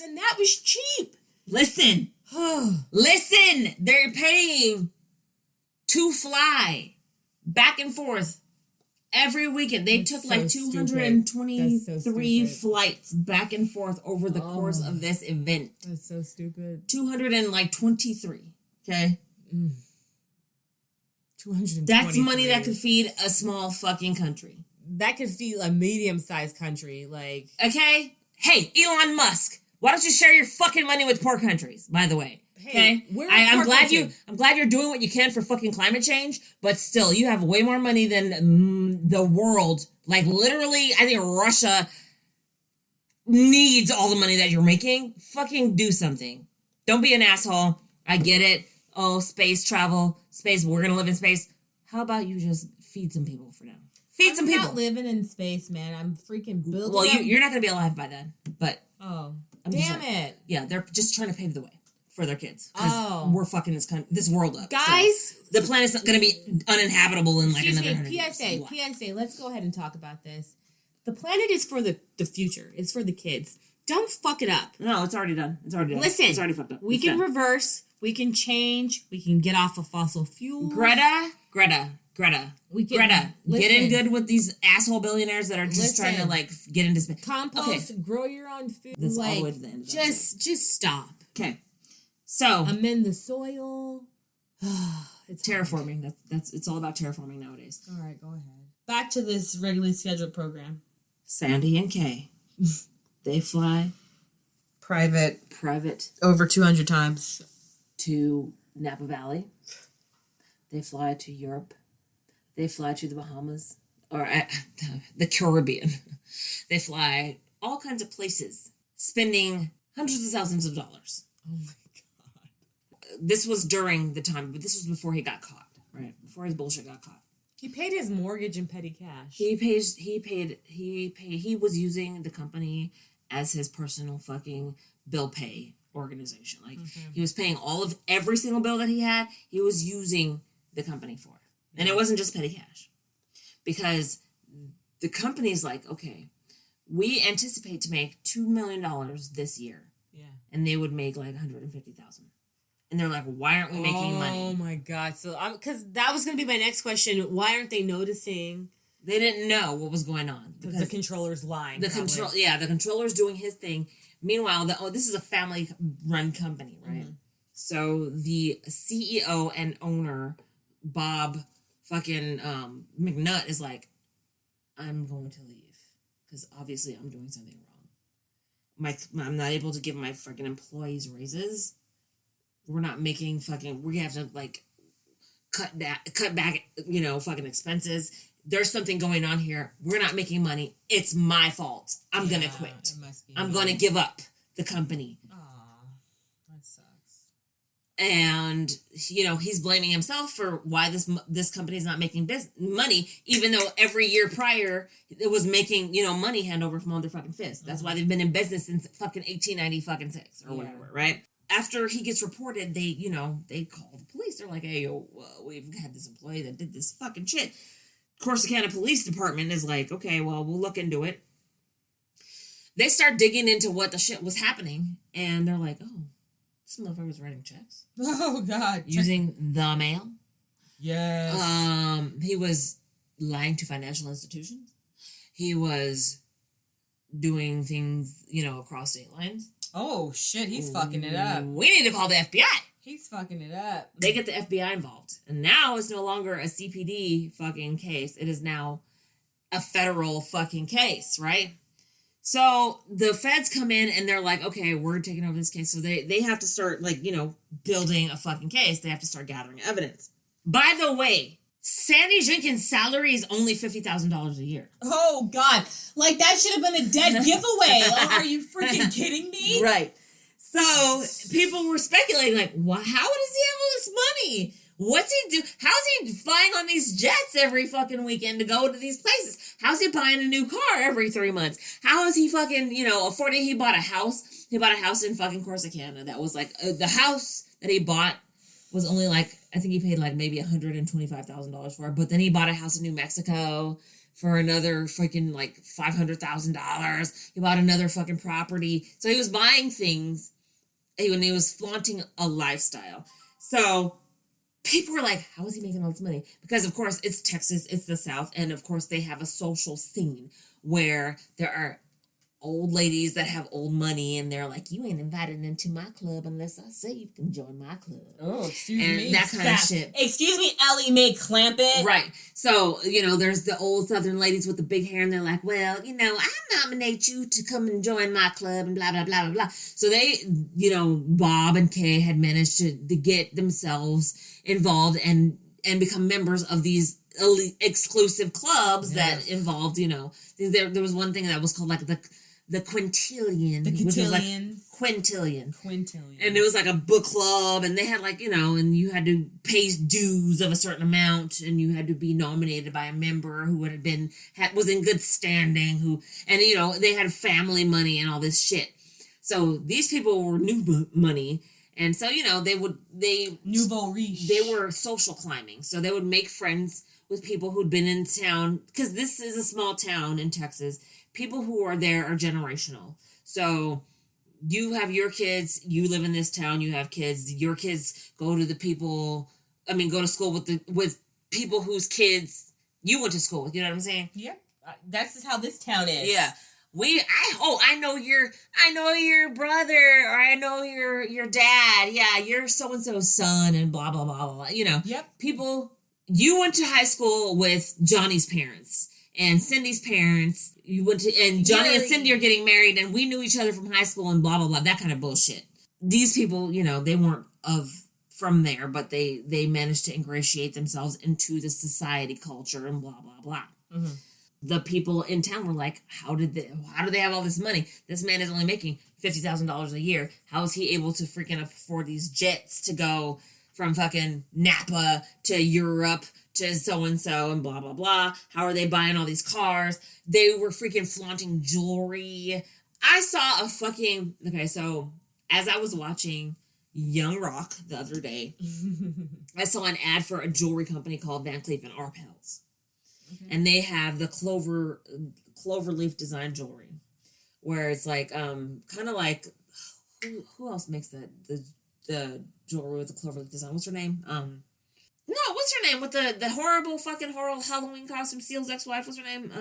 and that was cheap.
Listen. Listen. They're paying to fly back and forth every weekend. They took like 223 flights back and forth over the course of this event.
That's so stupid.
223. Okay?
223.
That's money that could feed a small fucking country.
That could feed a medium-sized country, like...
Okay? Hey, Elon Musk, why don't you share your fucking money with poor countries, by the way?
Hey,
okay? I'm glad you're doing what you can for fucking climate change, but still, you have way more money than the world. Like, literally, I think Russia needs all the money that you're making. Fucking do something. Don't be an asshole. I get it. Oh, space travel, space, we're gonna live in space. How about you just feed some people for now? Feed some people.
I'm not living in space, man. I'm freaking building.
Well, you're not gonna be alive by then, but...
Oh, damn it.
Yeah, they're just trying to pave the way for their kids. We're fucking this world up.
Guys!
So the planet's not gonna be uninhabitable in like another 100 years.
PSA, let's go ahead and talk about this. The planet is for the future. It's for the kids. Don't fuck it up.
No, it's already done.
Listen.
It's already fucked up.
We can reverse. We can change. We can get off of fossil fuels.
Greta.
Listen,
get in good with these asshole billionaires that are just trying to like get into space.
Compost, grow your own food.
That's all the way to the end.
Just stop.
Okay. So
amend the soil.
It's terraforming. It's all about terraforming nowadays.
All right, go ahead. Back to this regularly scheduled program.
Sandy and Kay. They fly
private
over
200 times
to Napa Valley. They fly to Europe. They fly to the Bahamas or the Caribbean. They fly all kinds of places, spending hundreds of thousands of dollars.
Oh my god!
This was during the time, but this was before he got caught. Right before his bullshit got caught.
He paid his mortgage in petty cash.
He was using the company as his personal fucking bill pay organization. Like he was paying every single bill that he had, he was using the company for. And it wasn't just petty cash. Because the company's like, okay, we anticipate to make $2 million this year.
Yeah.
And they would make like $150,000. And they're like, why aren't we making money?
Oh my god! So because that was going to be my next question. Why aren't they noticing?
They didn't know what was going on
because the controller's lying.
The controller's doing his thing. Meanwhile, this is a family-run company, right? Mm-hmm. So the CEO and owner, Bob fucking McNutt, is like, I'm going to leave because obviously I'm doing something wrong. I'm not able to give my fucking employees raises. We're not making we have to like cut back, fucking expenses. there's something going on here. We're not making money. It's my fault. I'm going to quit. I'm going to give up the company.
That sucks.
And, you know, he's blaming himself for why this company is not making money, even though every year prior it was making, you know, money hand over from all their fucking fists. That's why they've been in business since fucking 1896 or whatever, right? After he gets reported, they call the police. They're like, hey, we've had this employee that did this fucking shit. Corsicana Police Department is like, okay, well, we'll look into it. They start digging into what the shit was happening, and they're like, oh, this motherfucker was writing checks.
Oh, God.
Using the mail.
Yes.
He was lying to financial institutions. He was doing things, you know, across state lines.
Oh, shit, he's fucking it up.
We need to call the FBI.
He's fucking it up.
They get the FBI involved. And now it's no longer a CPD fucking case. It is now a federal fucking case, right? So the feds come in and they're like, okay, we're taking over this case. So they have to start, like, you know, building a fucking case. They have to start gathering evidence. By the way, Sandy Jenkins' salary is only $50,000 a year.
Oh, God. Like, that should have been a dead giveaway. Are you freaking kidding me?
Right. So people were speculating, like, how does he have all this money? What's he do? How's he flying on these jets every fucking weekend to go to these places? How's he buying a new car every 3 months? How is he fucking, you know, affording? He bought a house. He bought a house in fucking Corsicana that was like, the house that he bought was only like, I think he paid like maybe $125,000 for it. But then he bought a house in New Mexico for another freaking like $500,000. He bought another fucking property. So he was buying things when he was flaunting a lifestyle. So people were like, how is he making all this money? Because, of course, it's Texas, it's the South, and, of course, they have a social scene where there are old ladies that have old money, and they're like, you ain't invited into my club unless I say you can join my club.
Oh, excuse
and
me.
And that kind of shit.
Excuse me, Ellie Mae Clampett.
Right. So, you know, there's the old Southern ladies with the big hair, and they're like, well, you know, I nominate you to come and join my club, and blah, blah, blah, blah, blah. So they, you know, Bob and Kay had managed to get themselves involved and become members of these exclusive clubs that involved, you know, there was one thing that was called like the quintillion.
The
which was like
quintillion.
And it was like a book club, and they had like, you know, and you had to pay dues of a certain amount, and you had to be nominated by a member who was in good standing, and you know, they had family money and all this shit. So these people were new money. And so, you know,
nouveau riche.
They were social climbing. So they would make friends with people who'd been in town, because this is a small town in Texas. People who are there are generational. So you have your kids, you live in this town, you have kids, your kids go to school with people whose kids you went to school with, you know what I'm saying?
Yeah. That's just how this town is.
Yeah. I know your brother, or I know your dad. Yeah, you're so-and-so's son, and blah, blah, blah, blah, blah. You know, people, you went to high school with Johnny's parents and Cindy's parents. And Johnny and Cindy are getting married, and we knew each other from high school, and blah, blah, blah, that kind of bullshit. These people, you know, they weren't from there, but they managed to ingratiate themselves into the society culture and blah, blah, blah. Mm-hmm. The people in town were like, how do they have all this money? This man is only making $50,000 a year. How is he able to freaking afford these jets to go from fucking Napa to Europe to so-and-so and blah, blah, blah? How are they buying all these cars? They were freaking flaunting jewelry. I saw so as I was watching Young Rock the other day, I saw an ad for a jewelry company called Van Cleef & Arpels. Okay. And they have the cloverleaf design jewelry, where it's like kind of like who else makes the jewelry with the cloverleaf design? What's her name? What's her name with the horrible Halloween costume? Seal's ex-wife. What's her name?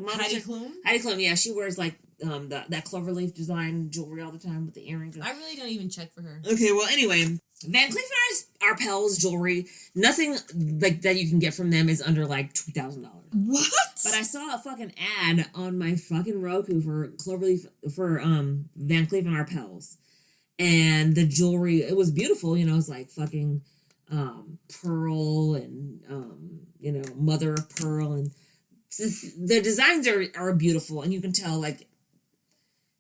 Heidi Klum.
Heidi Klum. Yeah, she wears like that cloverleaf design jewelry all the time with the earrings.
I really don't even check for her.
Okay, well anyway. Van Cleef & Arpels jewelry, nothing like that you can get from them is under like $2,000.
What?
But I saw a fucking ad on my fucking Roku for Van Cleef & Arpels, and the jewelry, it was beautiful. You know, it's like fucking pearl and, mother of pearl. And the designs are beautiful. And you can tell, like,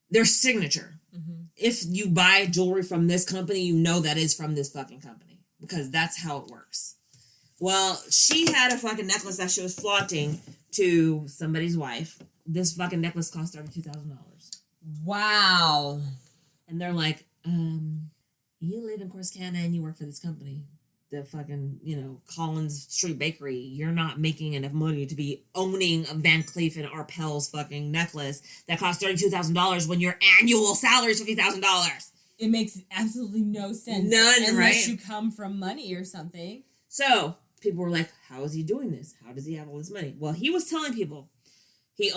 their signature. Mm-hmm. If you buy jewelry from this company, you know that is from this fucking company. Because that's how it works. Well, she had a fucking necklace that she was flaunting to somebody's wife. This fucking necklace cost $32,000.
Wow.
And they're like, you live in Corsicana and you work for this company. The fucking, Collin Street Bakery. You're not making enough money to be owning a Van Cleef and Arpels fucking necklace that costs $32,000 when your annual salary is $50,000.
It makes absolutely no sense.
None,
unless
right?
you come from money or something.
So people were like, how is he doing this? How does he have all this money? Well, he was telling people his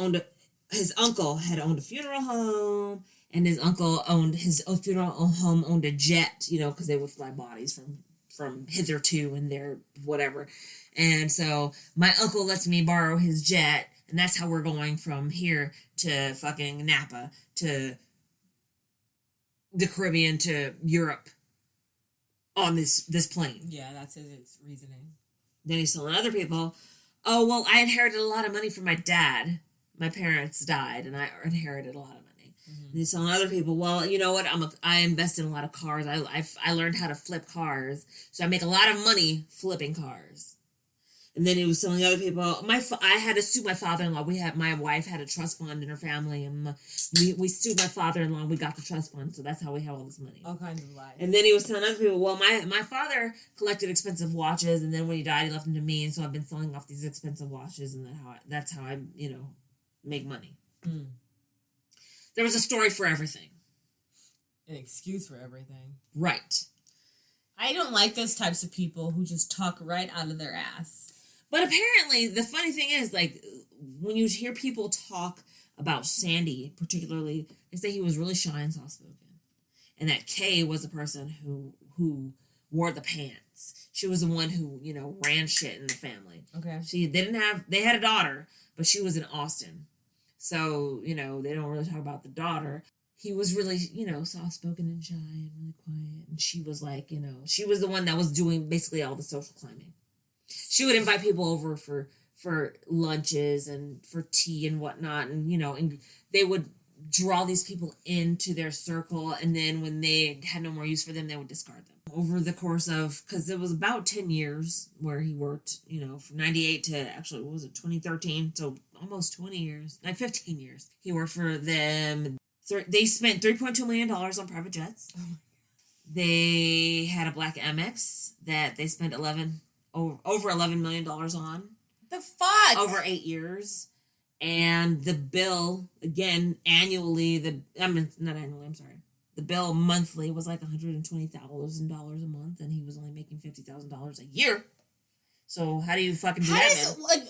uncle had owned a funeral home, and his uncle owned his funeral home owned a jet, because they would fly bodies from hitherto and their whatever. And so my uncle lets me borrow his jet, and that's how we're going from here to fucking Napa to the Caribbean to Europe on this plane.
Yeah, that's his reasoning.
Then he's telling other people, oh, well, I inherited a lot of money from my dad. My parents died, and I inherited a lot of money. Mm-hmm. And he's telling other people, well, you know what? I invest in a lot of cars. I learned how to flip cars, so I make a lot of money flipping cars. And then he was telling other people, I had to sue my father-in-law. My wife had a trust fund in her family, and we sued my father-in-law, and we got the trust fund, so that's how we have all this money.
All kinds of lies.
And then he was telling other people, well, my father collected expensive watches, and then when he died, he left them to me, and so I've been selling off these expensive watches, and that's how I make money. Mm. There was a story for everything.
An excuse for everything.
Right.
I don't like those types of people who just talk right out of their ass.
But apparently, the funny thing is, like, when you hear people talk about Sandy, particularly, they say he was really shy and soft-spoken. And that Kay was the person who wore the pants. She was the one who, ran shit in the family.
Okay.
They had a daughter, but she was in Austin. So, they don't really talk about the daughter. He was really, soft-spoken and shy and really quiet. And she was like, she was the one that was doing basically all the social climbing. She would invite people over for lunches and for tea and whatnot. And, and they would draw these people into their circle. And then when they had no more use for them, they would discard them. Over the course of, because it was about 10 years where he worked, from 98 to actually, 2013? So almost 20 years, like 15 years. He worked for them. They spent $3.2 million on private jets. They had a black Amex that they spent over $11 million on.
The fuck?
Over 8 years. And the bill, again, the bill monthly was like $120,000 a month, and he was only making $50,000 a year. So how do you fucking do that, man?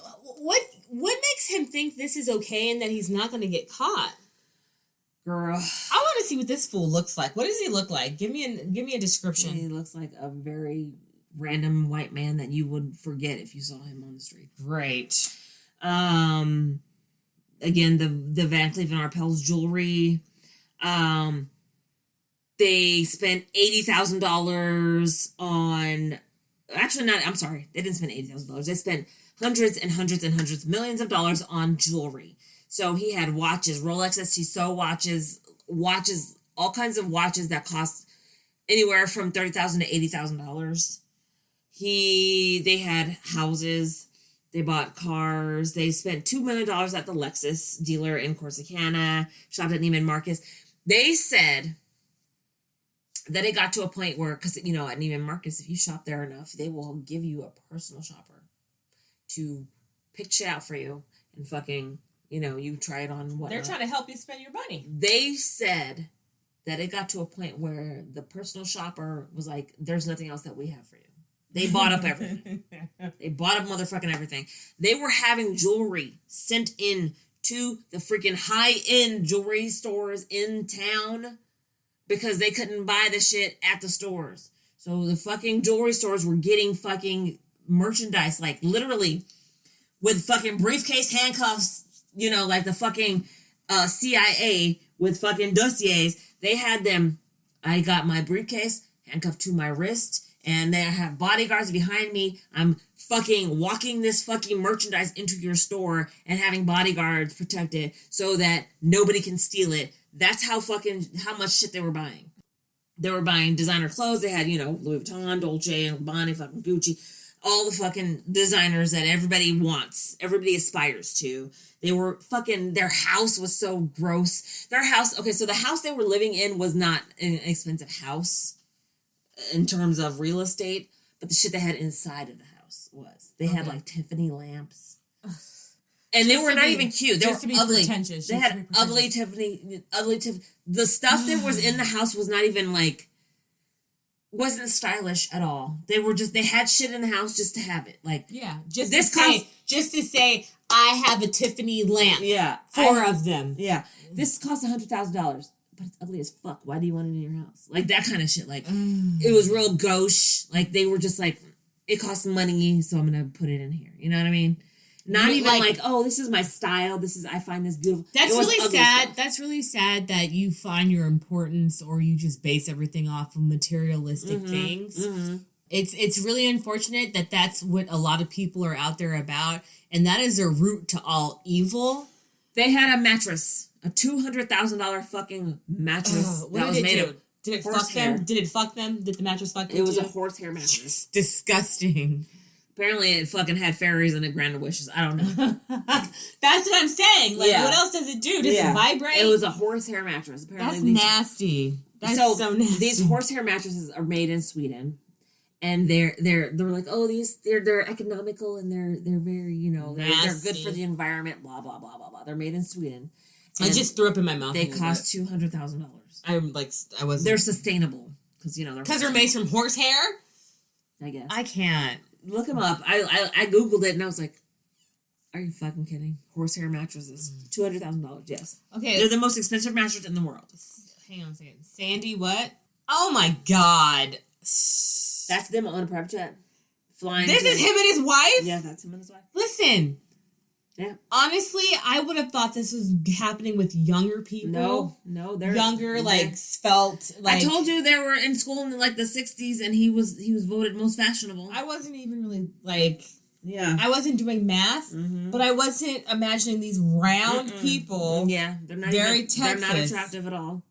What makes him think this is okay and that he's not going to get caught?
Girl,
I want to see what this fool looks like. What does he look like? Give me a description.
He looks like a very random white man that you would forget if you saw him on the street.
Right.
Again, the Van Cleef and Arpels jewelry. They spent $80,000 on. Actually, not. I'm sorry. They didn't spend $80,000. They spent hundreds and hundreds and hundreds, millions of dollars on jewelry. So he had watches, Rolex ST watches, all kinds of watches that cost anywhere from $30,000 to $80,000. They had houses, they bought cars, they spent $2 million at the Lexus dealer in Corsicana, shopped at Neiman Marcus. They said that it got to a point where, because, at Neiman Marcus, if you shop there enough, they will give you a personal shopper to pick shit out for you and fucking, you try it on and whatnot.
They're trying to help you spend your money.
They said that it got to a point where the personal shopper was like, there's nothing else that we have for you. They bought up everything. They bought up motherfucking everything. They were having jewelry sent in to the freaking high-end jewelry stores in town because they couldn't buy the shit at the stores. So the fucking jewelry stores were getting fucking merchandise, like literally with fucking briefcase handcuffs, like the fucking CIA with fucking dossiers. They had them. I got my briefcase handcuffed to my wrist, and they have bodyguards behind me. I'm fucking walking this fucking merchandise into your store and having bodyguards protect it so that nobody can steal it. That's how much shit they were buying. They were buying designer clothes. They had, Louis Vuitton, Dolce & Gabbana, fucking Gucci, all the fucking designers that everybody wants, everybody aspires to. They were fucking, their house was so gross. Their house, okay, so the house they were living in was not an expensive house in terms of real estate, but the shit they had inside of the house was. They had like Tiffany lamps. And they were not even cute. They were ugly. They had ugly Tiffany. The stuff that was in the house was not even like, wasn't stylish at all. They had shit in the house just to have it. Like,
yeah, just to say, I have a Tiffany lamp.
Yeah.
4 of them.
Yeah. This costs $100,000, but it's ugly as fuck. Why do you want it in your house? Like, that kind of shit. Like, it was real gauche. Like, they were just like, it costs money, so I'm going to put it in here. You know what I mean? Not even like, oh, this is my style. I find this beautiful.
That's really sad. Stuff. That's really sad that you find your importance or you just base everything off of materialistic things. Mm-hmm. It's really unfortunate that that's what a lot of people are out there about. And that is a root to all evil.
They had a mattress, a $200,000 fucking mattress that was made of
Did it fuck them? Did it fuck them? Did the mattress fuck them?
It was a horsehair mattress.
Disgusting.
Apparently, it fucking had fairies and it granted wishes. I don't know.
That's what I'm saying. Like, what else does it do? Does it vibrate?
It was a horsehair mattress. Apparently,
that's nasty. That's so nasty.
These horsehair mattresses are made in Sweden, and they're like, oh, they're economical and they're very they're good for the environment. Blah blah blah blah blah. They're made in Sweden.
I just threw up in my mouth.
They cost $200,000.
I was.
They're sustainable because
they're made from horsehair.
I guess
I can't.
Look them up. I googled it and I was like, "Are you fucking kidding? Horsehair mattresses, $200,000. Yes.
Okay,
they're the most expensive mattress in the world.
Hang on a second. Sandy, what? Oh my god.
That's them on a private jet, flying.
This is him and his wife.
Yeah, that's him and his wife.
Listen.
Yeah.
Honestly, I would have thought this was happening with younger people.
No, they're
younger, like svelte. Like,
I told you they were in school in like the 60s, and he was voted most fashionable.
I wasn't even really like.
Yeah.
I wasn't doing math, but I wasn't imagining these round people.
Yeah, they're not
very Texas.
They're not attractive at all.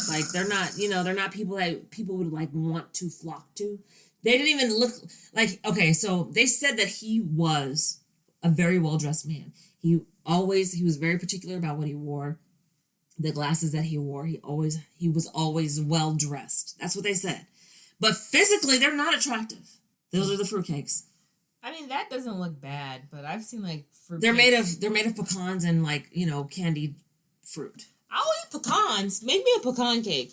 Like they're not, they're not people that people would like want to flock to. They didn't even look like. Okay, so they said that he was a very well-dressed man. He was very particular about what he wore, the glasses that he wore. He was always well-dressed. That's what they said. But physically, they're not attractive. Those are the fruitcakes.
I mean, that doesn't look bad, but I've seen like fruit.
They're made of pecans and like candied fruit.
I'll eat pecans. Make me a pecan cake.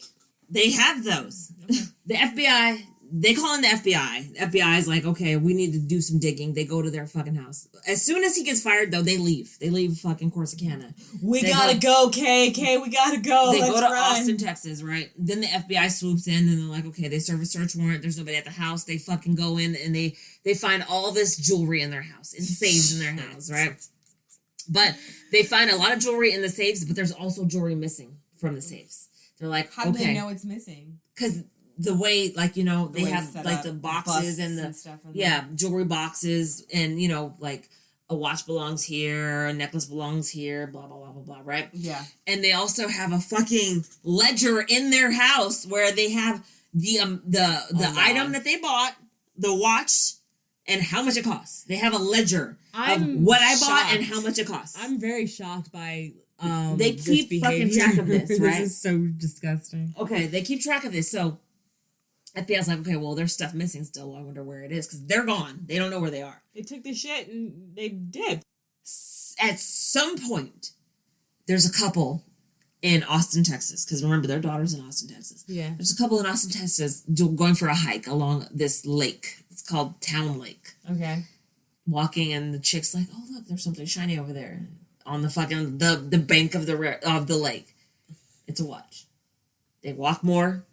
They have those. Okay. The FBI. They call in the FBI. The FBI is like, okay, we need to do some digging. They go to their fucking house. As soon as he gets fired, though, they leave. They leave fucking Corsicana.
We gotta go, Kay. We gotta go.
They go to Austin, Texas, right? Then the FBI swoops in and they're like, okay, they serve a search warrant. There's nobody at the house. They fucking go in and they find all this jewelry in their house, in safes in their house, right? But they find a lot of jewelry in the safes, but there's also jewelry missing from the safes. They're like,
how do they know it's missing?
Because the way, like, they have, like, the boxes and the, stuff jewelry boxes, and, like, a watch belongs here, a necklace belongs here, blah, blah, blah, blah, blah, right?
Yeah.
And they also have a fucking ledger in their house where they have the item that they bought, the watch, and how much it costs. They have a ledger of what I bought and how much it costs.
I'm very shocked by...
they keep fucking track of this, right?
This is so disgusting.
Okay, they keep track of this, so... FBI's like, okay, well, there's stuff missing still. I wonder where it is, because they're gone. They don't know where they are.
They took the shit and they did.
At some point, there's a couple in Austin, Texas, because remember, their daughter's in Austin, Texas.
Yeah.
There's a couple in Austin, Texas, going for a hike along this lake. It's called Town Lake.
Okay.
Walking, and the chick's like, oh, look, there's something shiny over there on the fucking, the bank of the lake. It's a watch. They walk more.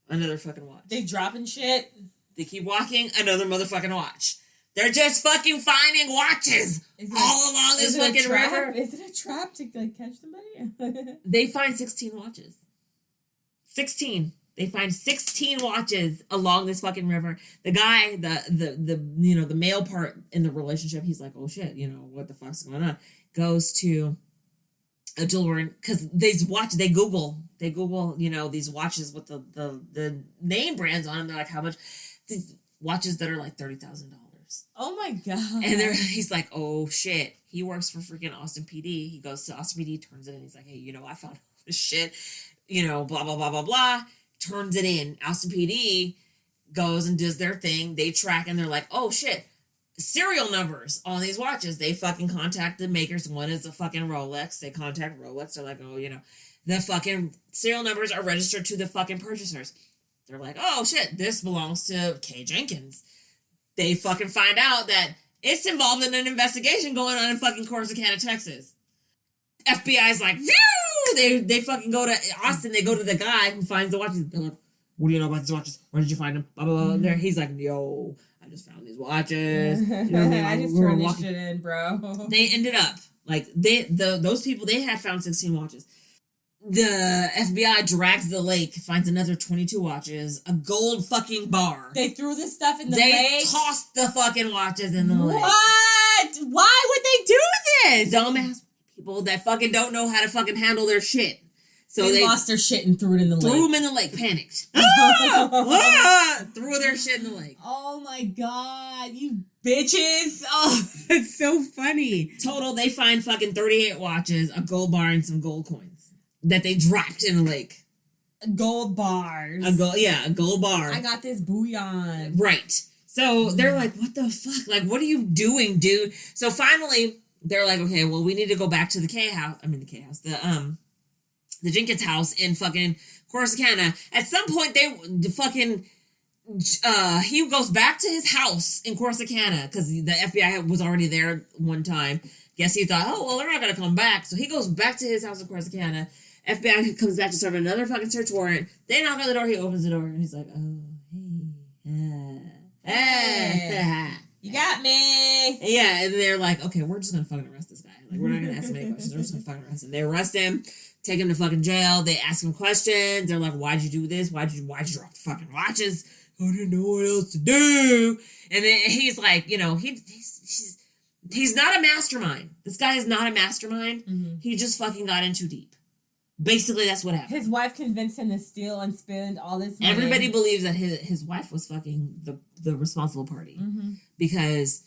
Another fucking watch.
They dropping shit.
They keep walking. Another motherfucking watch. They're just fucking finding watches all along this fucking river.
Is it a trap to like catch somebody?
They find 16 watches. 16. They find 16 watches along this fucking river. The guy, the male part in the relationship, he's like, oh shit, what the fuck's going on? Goes to a jeweler, because these watches, they Google, these watches with the name brands on them. They're like, how much? These watches that are like $30,000.
Oh my God.
And he's like, oh shit. He works for freaking Austin PD. He goes to Austin PD, turns it in. He's like, hey, I found this shit, blah, blah, blah, blah, blah. Turns it in. Austin PD goes and does their thing. They track and they're like, oh shit. Serial numbers on these watches. They fucking contact the makers. One is a fucking Rolex. They contact Rolex. They're like, oh, the fucking serial numbers are registered to the fucking purchasers. They're like, oh shit, this belongs to Kay Jenkins. They fucking find out that it's involved in an investigation going on in fucking Corsicana, Texas. FBI's like, phew! They fucking go to Austin. They go to the guy who finds the watches. They're like, what do you know about these watches? Where did you find them? Blah, blah, blah. There, he's like, yo, I just found these watches.
I just turned this shit in, bro.
They ended up, like, those people, they had found 16 watches. The FBI drags the lake, finds another 22 watches, a gold fucking bar.
They threw this stuff in the
lake.
They
tossed the fucking watches in the lake.
What? Why would they do this?
Dumbass people that fucking don't know how to fucking handle their shit. So
they lost their shit and threw it in the lake.
Threw them in the lake, panicked. Threw their shit in the lake.
Oh my God, you bitches. Oh, that's so funny.
Total, they find fucking 38 watches, a gold bar, and some gold coins that they dropped in the lake.
Gold bars.
A gold bar.
I got this bouillon.
Right. So they're like, what the fuck? Like, what are you doing, dude? So finally, they're like, okay, well, we need to go back to the Jenkins house in fucking Corsicana. At some point, he goes back to his house in Corsicana because the FBI was already there one time. Guess he thought, oh, well, they're not going to come back. So he goes back to his house in Corsicana. FBI comes back to serve another fucking search warrant. They knock on the door. He opens the door and he's like, oh, hey.
You got me.
Yeah, and they're like, okay, we're just going to fucking arrest this guy. Like, we're not going to ask him any questions. We're just going to fucking arrest him. They arrest him. Take him to fucking jail. They ask him questions. They're like, why'd you do this? Why'd you drop the fucking watches? I didn't know what else to do. And then he's like, he's not a mastermind. This guy is not a mastermind. Mm-hmm. He just fucking got in too deep. Basically, that's what happened.
His wife convinced him to steal and spend all this money.
Everybody believes that his wife was fucking the responsible party. Mm-hmm. Because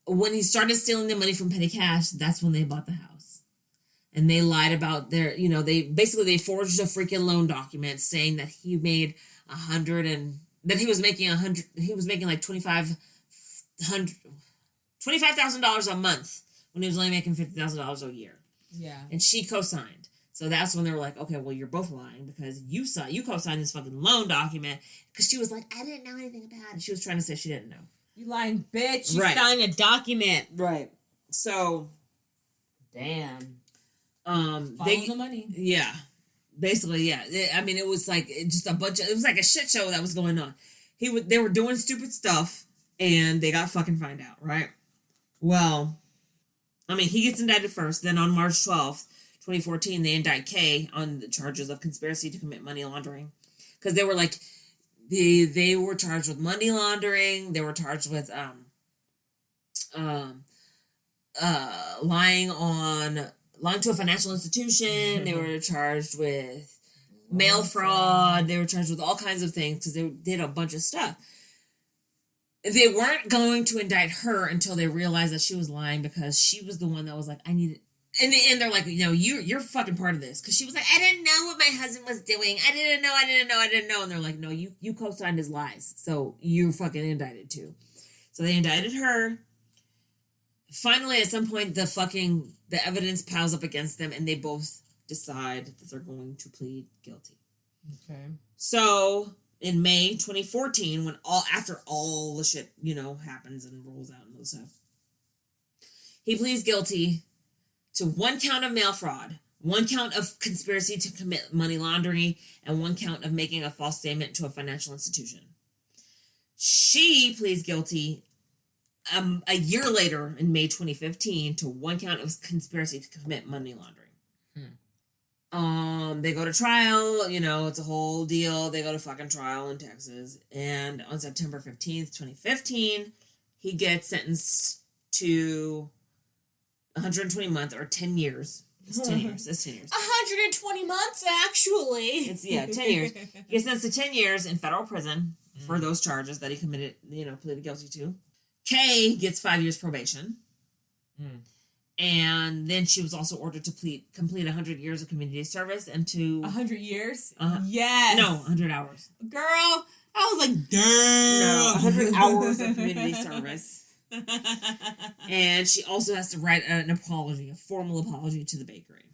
when he started stealing the money from petty cash, that's when they bought the house. And they lied about their, they forged a freaking loan document saying that he made he was making like $25,000 a month when he was only making $50,000 a year.
Yeah.
And she co-signed. So that's when they were like, okay, well, you're both lying because you co-signed this fucking loan document. Because she was like, I didn't know anything about it. She was trying to say she didn't know.
You lying bitch. You signed a document.
Right. So.
Damn.
Follow
the money.
Yeah. Basically, yeah. It was like just it was like a shit show that was going on. They were doing stupid stuff and they got fucking found out, right? Well, he gets indicted first. Then on March 12th, 2014, they indict Kay on the charges of conspiracy to commit money laundering. Because they were like, they were charged with money laundering. They were charged with lying to a financial institution. Mm-hmm. They were charged with mail fraud. They were charged with all kinds of things because they did a bunch of stuff. They weren't going to indict her until they realized that she was lying because she was the one that was like, I need it. And they're like, you're fucking part of this. Because she was like, I didn't know what my husband was doing. I didn't know. And they're like, no, you co-signed his lies. So you're fucking indicted too. So they indicted her. Finally, at some point, the evidence piles up against them and they both decide that they're going to plead guilty.
Okay.
So in May 2014, after all the shit, happens and rolls out and all stuff, he pleads guilty to 1 count of mail fraud, 1 count of conspiracy to commit money laundering, and 1 count of making a false statement to a financial institution. She pleads guilty a year later in May 2015 to 1 count of conspiracy to commit money laundering. They go to trial, it's a whole deal. They go to fucking trial in Texas. And on September 15th, 2015, he gets sentenced to 120 months or 10 years. It's 10 years. It's 10 years.
120 months, actually.
It's 10 years. He gets sentenced to 10 years in federal prison for those charges that he committed, pleaded guilty to. Kay gets 5 years probation. And then she was also ordered to complete 100 years of community service and to...
100 years? Yes.
No, 100 hours.
Girl, I was like, damn.
No, 100 hours of community service. And she also has to write an apology, a formal apology to the bakery.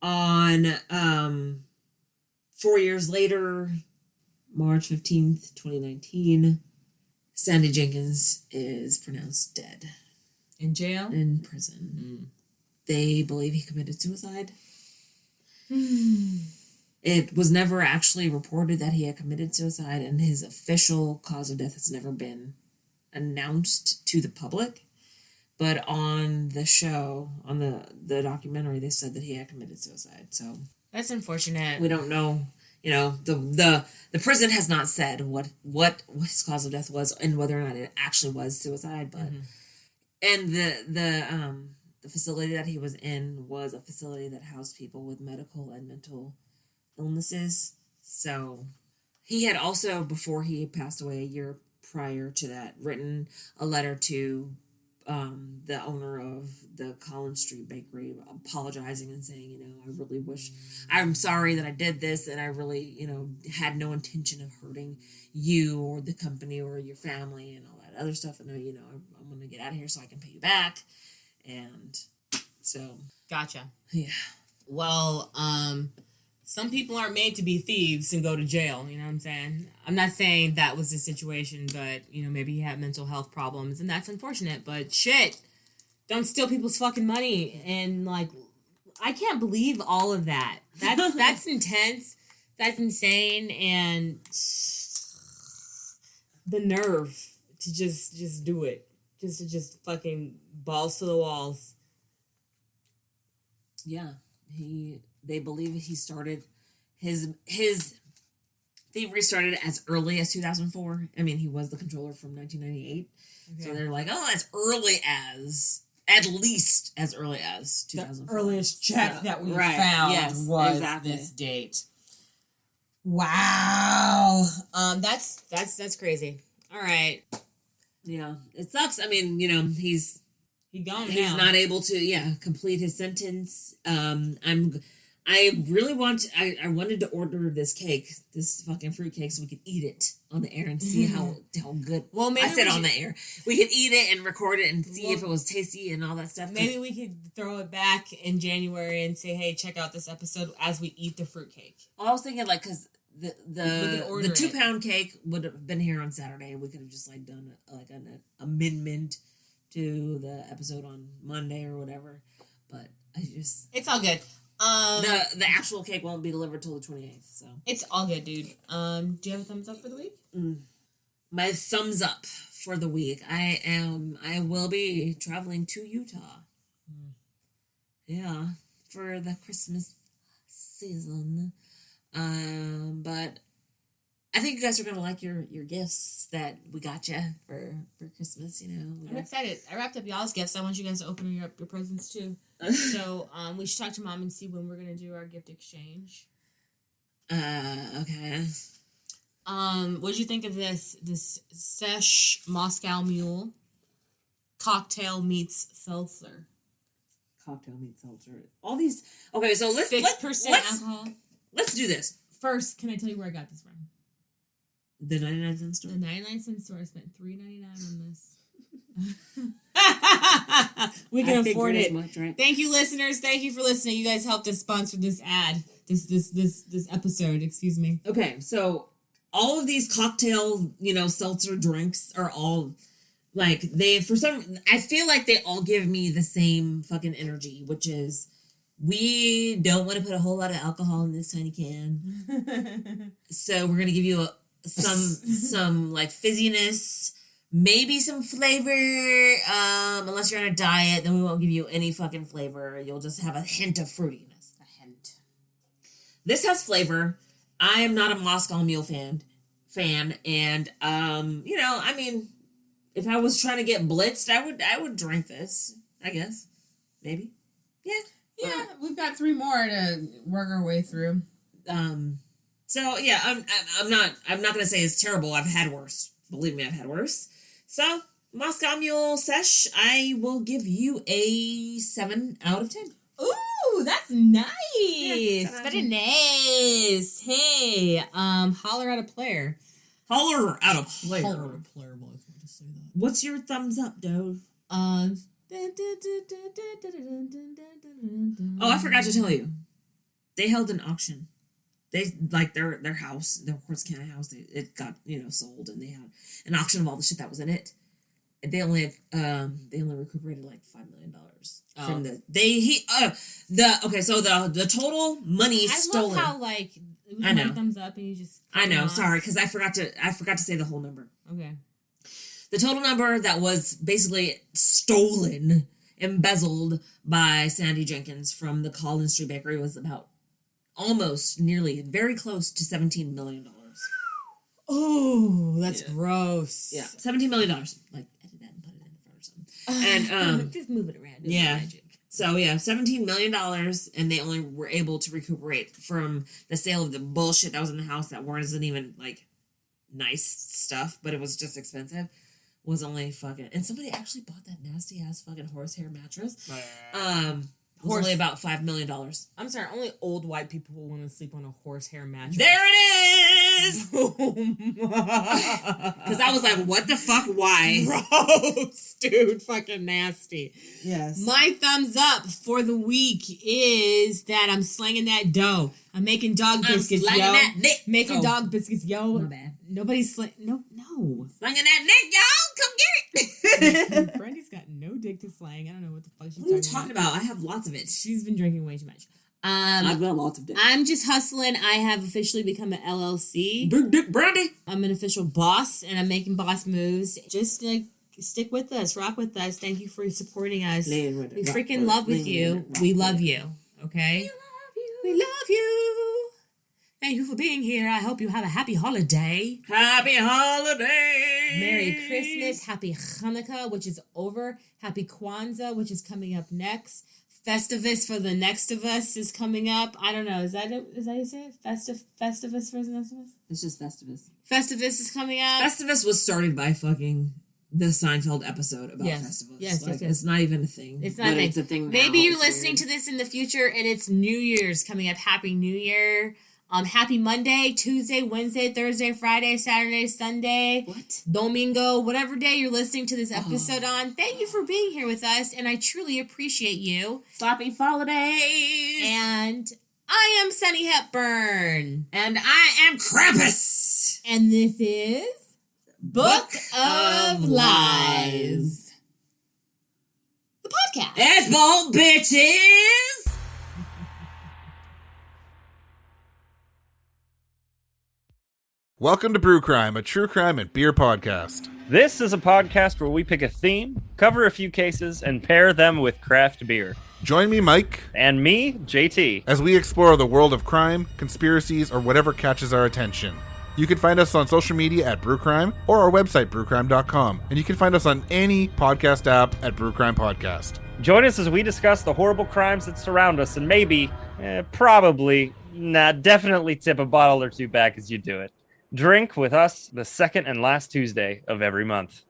On 4 years later, March 15th, 2019, Sandy Jenkins is pronounced dead.
In jail?
In prison. They believe he committed suicide. It was never actually reported that he had committed suicide, and his official cause of death has never been announced to the public. But on the show, on the documentary, they said that he had committed suicide. So
that's unfortunate.
We don't know. The prison has not said what his cause of death was and whether or not it actually was suicide. But and the facility that he was in was a facility that housed people with medical and mental illnesses. So he had also, before he passed away a year prior to that, written a letter to the owner of the Collin Street Bakery, apologizing and saying, I really wish, I'm sorry that I did this, and I really, had no intention of hurting you or the company or your family and all that other stuff. And I'm going to get out of here so I can pay you back. And so.
Gotcha.
Yeah.
Well, some people aren't made to be thieves and go to jail, you know what I'm saying? I'm not saying that was the situation, but, maybe he had mental health problems, and that's unfortunate, but shit, don't steal people's fucking money, and, I can't believe all of that. That's intense, that's insane, and the nerve to just do it, just fucking balls to the walls.
Yeah, they believe he started his thievery started as early as 2004. I mean, he was the controller from 1998. Okay. So they're like, at least as early as 2004.
The earliest check that we found was this date. Wow. That's crazy. All right.
Yeah, it sucks. I mean, he's
gone.
He's not able to, complete his sentence. I wanted to order this cake, this fucking fruitcake, so we could eat it on the air and see how good.
Well, maybe
I said on the air. We could eat it and record it and see if it was tasty and all that stuff.
Maybe we could throw it back in January and say, hey, check out this episode as we eat the fruitcake.
Well, I was thinking, because the 2-pound cake would have been here on Saturday, and we could have just done an amendment to the episode on Monday or whatever. But
it's all good.
The actual cake won't be delivered till the 28th, so
it's all good, dude. Do you have a thumbs up for the week?
My thumbs up for the week. I will be traveling to Utah. Yeah, for the Christmas season. But I think you guys are gonna like your gifts that we got you for Christmas.
I'm excited. I wrapped up y'all's gifts. I want you guys to open up your presents too. So we should talk to Mom and see when we're gonna do our gift exchange.
Okay.
What'd you think of this Sesh Moscow Mule cocktail meets seltzer?
Cocktail meets seltzer. All these. Okay, so let's
6% alcohol.
Let's do this.
First, can I tell you where I got this from?
The 99-cent store?
The 99-cent store. I spent $3.99 on this. We can afford it.
Much, right?
Thank you, listeners. Thank you for listening. You guys helped us sponsor this ad. This episode, excuse me.
Okay, so all of these cocktail, seltzer drinks are all I feel like they all give me the same fucking energy, which is we don't want to put a whole lot of alcohol in this tiny can. So we're going to give you some fizziness, maybe some flavor. Unless you're on a diet, then we won't give you any fucking flavor. You'll just have a hint of fruitiness. This has flavor. I am not a Moscow Mule fan, and I mean, if I was trying to get blitzed, I would drink this. I guess, maybe,
yeah. We've got 3 more to work our way through.
So yeah, I'm not gonna say it's terrible. I've had worse. Believe me, I've had worse. So Moscow Mule Sesh, I will give you a 7 out of 10.
Ooh, that's nice.
Yeah,
very nice. Hey, holler at a player.
Holler out a player.
Holler at a player, boys. We'll just say that.
What's your thumbs up, Dove? Oh, I forgot to tell you. They held an auction. They like their house, their Horse County house. It got sold, and they had an auction of all the shit that was in it. And they only recuperated like $5 million from the total money stolen.
I love how like
I know
thumbs up and you just
I know sorry because I forgot to say the whole number.
Okay.
The total number that was basically stolen, embezzled by Sandy Jenkins from the Collin Street Bakery was about nearly very close to $17 million.
Oh, that's gross.
Yeah, $17 million. Like edit that and put it in front or something. And
just move it around.
Yeah. Magic. So yeah, $17 million, and they only were able to recuperate from the sale of the bullshit that was in the house that wasn't even like nice stuff, but it was just expensive. Was only fucking, and somebody actually bought that nasty ass fucking horsehair mattress. It was only about $5 million.
I'm sorry, only old white people will want to sleep on a horsehair mattress.
There it is! Because I was like, what the fuck? Why?
Gross, dude. Fucking nasty.
Yes.
My thumbs up for the week is that I'm slanging that dough. I'm making dog biscuits, yo.
That dick.
Making dog biscuits, yo.
My bad.
Nobody's no.
Slanging that dick, y'all. Come get it.
Brandy's got no dick to slang. I don't know what the fuck she's
What are you talking about? I have lots of it.
She's been drinking way too much.
I've got lots of dick.
I'm just hustling. I have officially become an LLC.
Big dick Brandy.
I'm an official boss, and I'm making boss moves. Just stick with us, rock with us. Thank you for supporting us. We freaking love with you. We love you. Okay. We love you. Thank you for being here. I hope you have a happy holiday.
Happy holiday.
Merry Christmas. Happy Hanukkah, which is over. Happy Kwanzaa, which is coming up next. Festivus for the next of us is coming up. I don't know. Is that it? Is that how you say it? Festivus for the next of us?
It's just Festivus.
Festivus is coming up.
Festivus was started by fucking the Seinfeld episode about festivals.
Yes.
It's not even a thing.
It's not a thing.
It's a thing now.
Maybe you're listening to this in the future and it's New Year's coming up. Happy New Year. Happy Monday, Tuesday, Wednesday, Thursday, Friday, Saturday, Sunday.
What?
Domingo, whatever day you're listening to this episode on. Thank you for being here with us, and I truly appreciate you.
Slappy holidays.
And I am Sunny Hepburn.
And I am Krampus.
And this is Book of Lies. The podcast.
It's bold bitches.
Welcome to Brew Crime, a true crime and beer podcast.
This is a podcast where we pick a theme, cover a few cases, and pair them with craft beer.
Join me, Mike,
And me, JT.
as we explore the world of crime, conspiracies, or whatever catches our attention. You can find us on social media at Brewcrime or our website, brewcrime.com. And you can find us on any podcast app at Brewcrime Podcast.
Join us as we discuss the horrible crimes that surround us and maybe, definitely tip a bottle or two back as you do it. Drink with us the second and last Tuesday of every month.